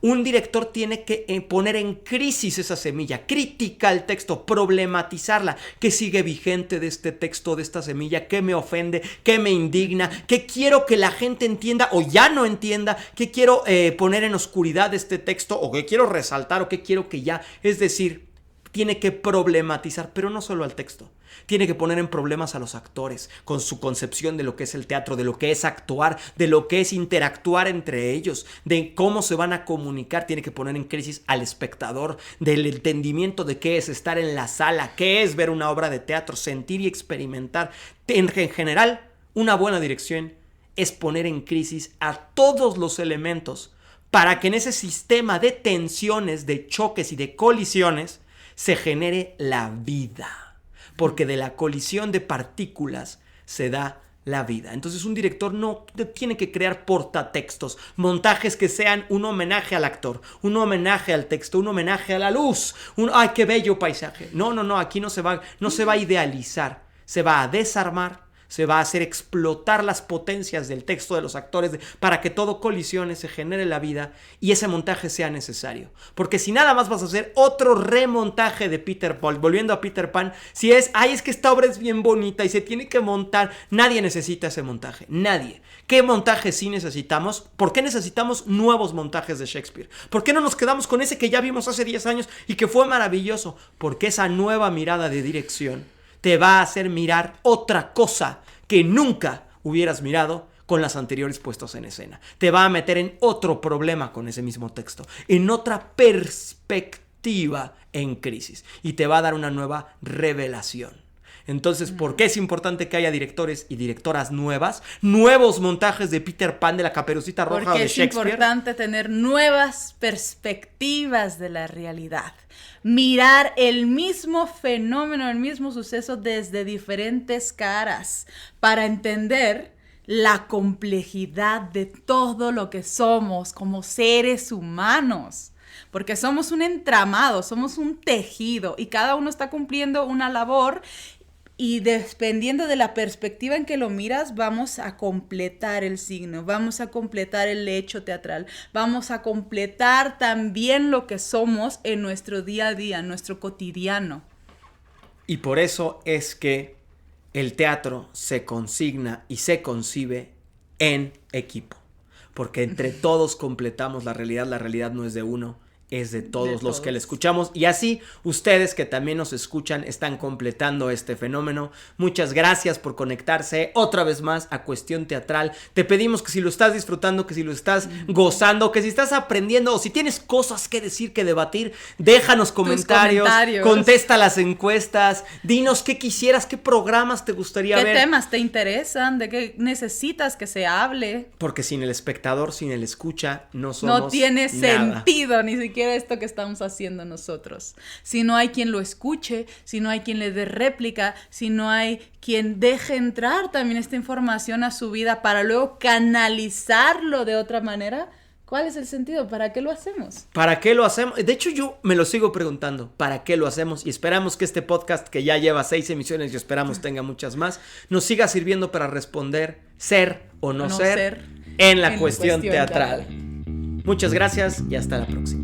[SPEAKER 2] Un director tiene que poner en crisis esa semilla, critica el texto, problematizarla. ¿Qué sigue vigente de este texto, de esta semilla? ¿Qué me ofende? ¿Qué me indigna? ¿Qué quiero que la gente entienda o ya no entienda? ¿Qué quiero poner en oscuridad de este texto? ¿O qué quiero resaltar? ¿O qué quiero que ya? Es decir, tiene que problematizar, pero no solo al texto. Tiene que poner en problemas a los actores con su concepción de lo que es el teatro, de lo que es actuar, de lo que es interactuar entre ellos, de cómo se van a comunicar. Tiene que poner en crisis al espectador, del entendimiento de qué es estar en la sala, qué es ver una obra de teatro, sentir y experimentar. En general, una buena dirección es poner en crisis a todos los elementos para que en ese sistema de tensiones, de choques y de colisiones se genere la vida. Porque de la colisión de partículas se da la vida. Entonces un director no tiene que crear portatextos, montajes que sean un homenaje al actor, un homenaje al texto, un homenaje a la luz, ¡ay, qué bello paisaje! No, aquí no se va a idealizar, se va a desarmar, se va a hacer explotar las potencias del texto de los actores para que todo colisione, se genere la vida y ese montaje sea necesario. Porque si nada más vas a hacer otro remontaje de Peter Pan, volviendo a Peter Pan, si es que esta obra es bien bonita y se tiene que montar, nadie necesita ese montaje, nadie. ¿Qué montaje sí necesitamos? ¿Por qué necesitamos nuevos montajes de Shakespeare? ¿Por qué no nos quedamos con ese que ya vimos hace 10 años y que fue maravilloso? Porque esa nueva mirada de dirección te va a hacer mirar otra cosa que nunca hubieras mirado con las anteriores puestas en escena. Te va a meter en otro problema con ese mismo texto, en otra perspectiva en crisis, y te va a dar una nueva revelación. Entonces, ¿por qué es importante que haya directores y directoras nuevas? Nuevos montajes de Peter Pan, de la Caperucita Roja,
[SPEAKER 1] porque
[SPEAKER 2] o de Shakespeare.
[SPEAKER 1] Porque es importante tener nuevas perspectivas de la realidad. Mirar el mismo fenómeno, el mismo suceso desde diferentes caras para entender la complejidad de todo lo que somos como seres humanos. Porque somos un entramado, somos un tejido y cada uno está cumpliendo una labor. Y dependiendo de la perspectiva en que lo miras, vamos a completar el signo, vamos a completar el hecho teatral, vamos a completar también lo que somos en nuestro día a día, en nuestro cotidiano.
[SPEAKER 2] Y por eso es que el teatro se consigna y se concibe en equipo. Porque entre todos completamos la realidad no es de uno, es de todos los que le escuchamos, y así ustedes que también nos escuchan están completando este fenómeno. Muchas gracias por conectarse otra vez más a Cuestión Teatral. Te pedimos que si lo estás disfrutando, que si lo estás gozando, que si estás aprendiendo o si tienes cosas que decir, que debatir, déjanos comentarios, contesta las encuestas, dinos qué quisieras, qué programas te gustaría ver.
[SPEAKER 1] ¿Qué temas te interesan? ¿De qué necesitas que se hable?
[SPEAKER 2] Porque sin el espectador, sin el escucha, no somos
[SPEAKER 1] no tiene
[SPEAKER 2] nada.
[SPEAKER 1] Sentido ni siquiera esto que estamos haciendo nosotros. Si no hay quien lo escuche, si no hay quien le dé réplica, si no hay quien deje entrar también esta información a su vida para luego canalizarlo de otra manera, ¿cuál es el sentido? ¿Para qué lo hacemos?
[SPEAKER 2] ¿Para qué lo hacemos? De hecho, yo me lo sigo preguntando, ¿para qué lo hacemos? Y esperamos que este podcast, que ya lleva 6 emisiones y esperamos tenga muchas más, nos siga sirviendo para responder ser o no ser en la cuestión teatral. Muchas gracias y hasta la próxima.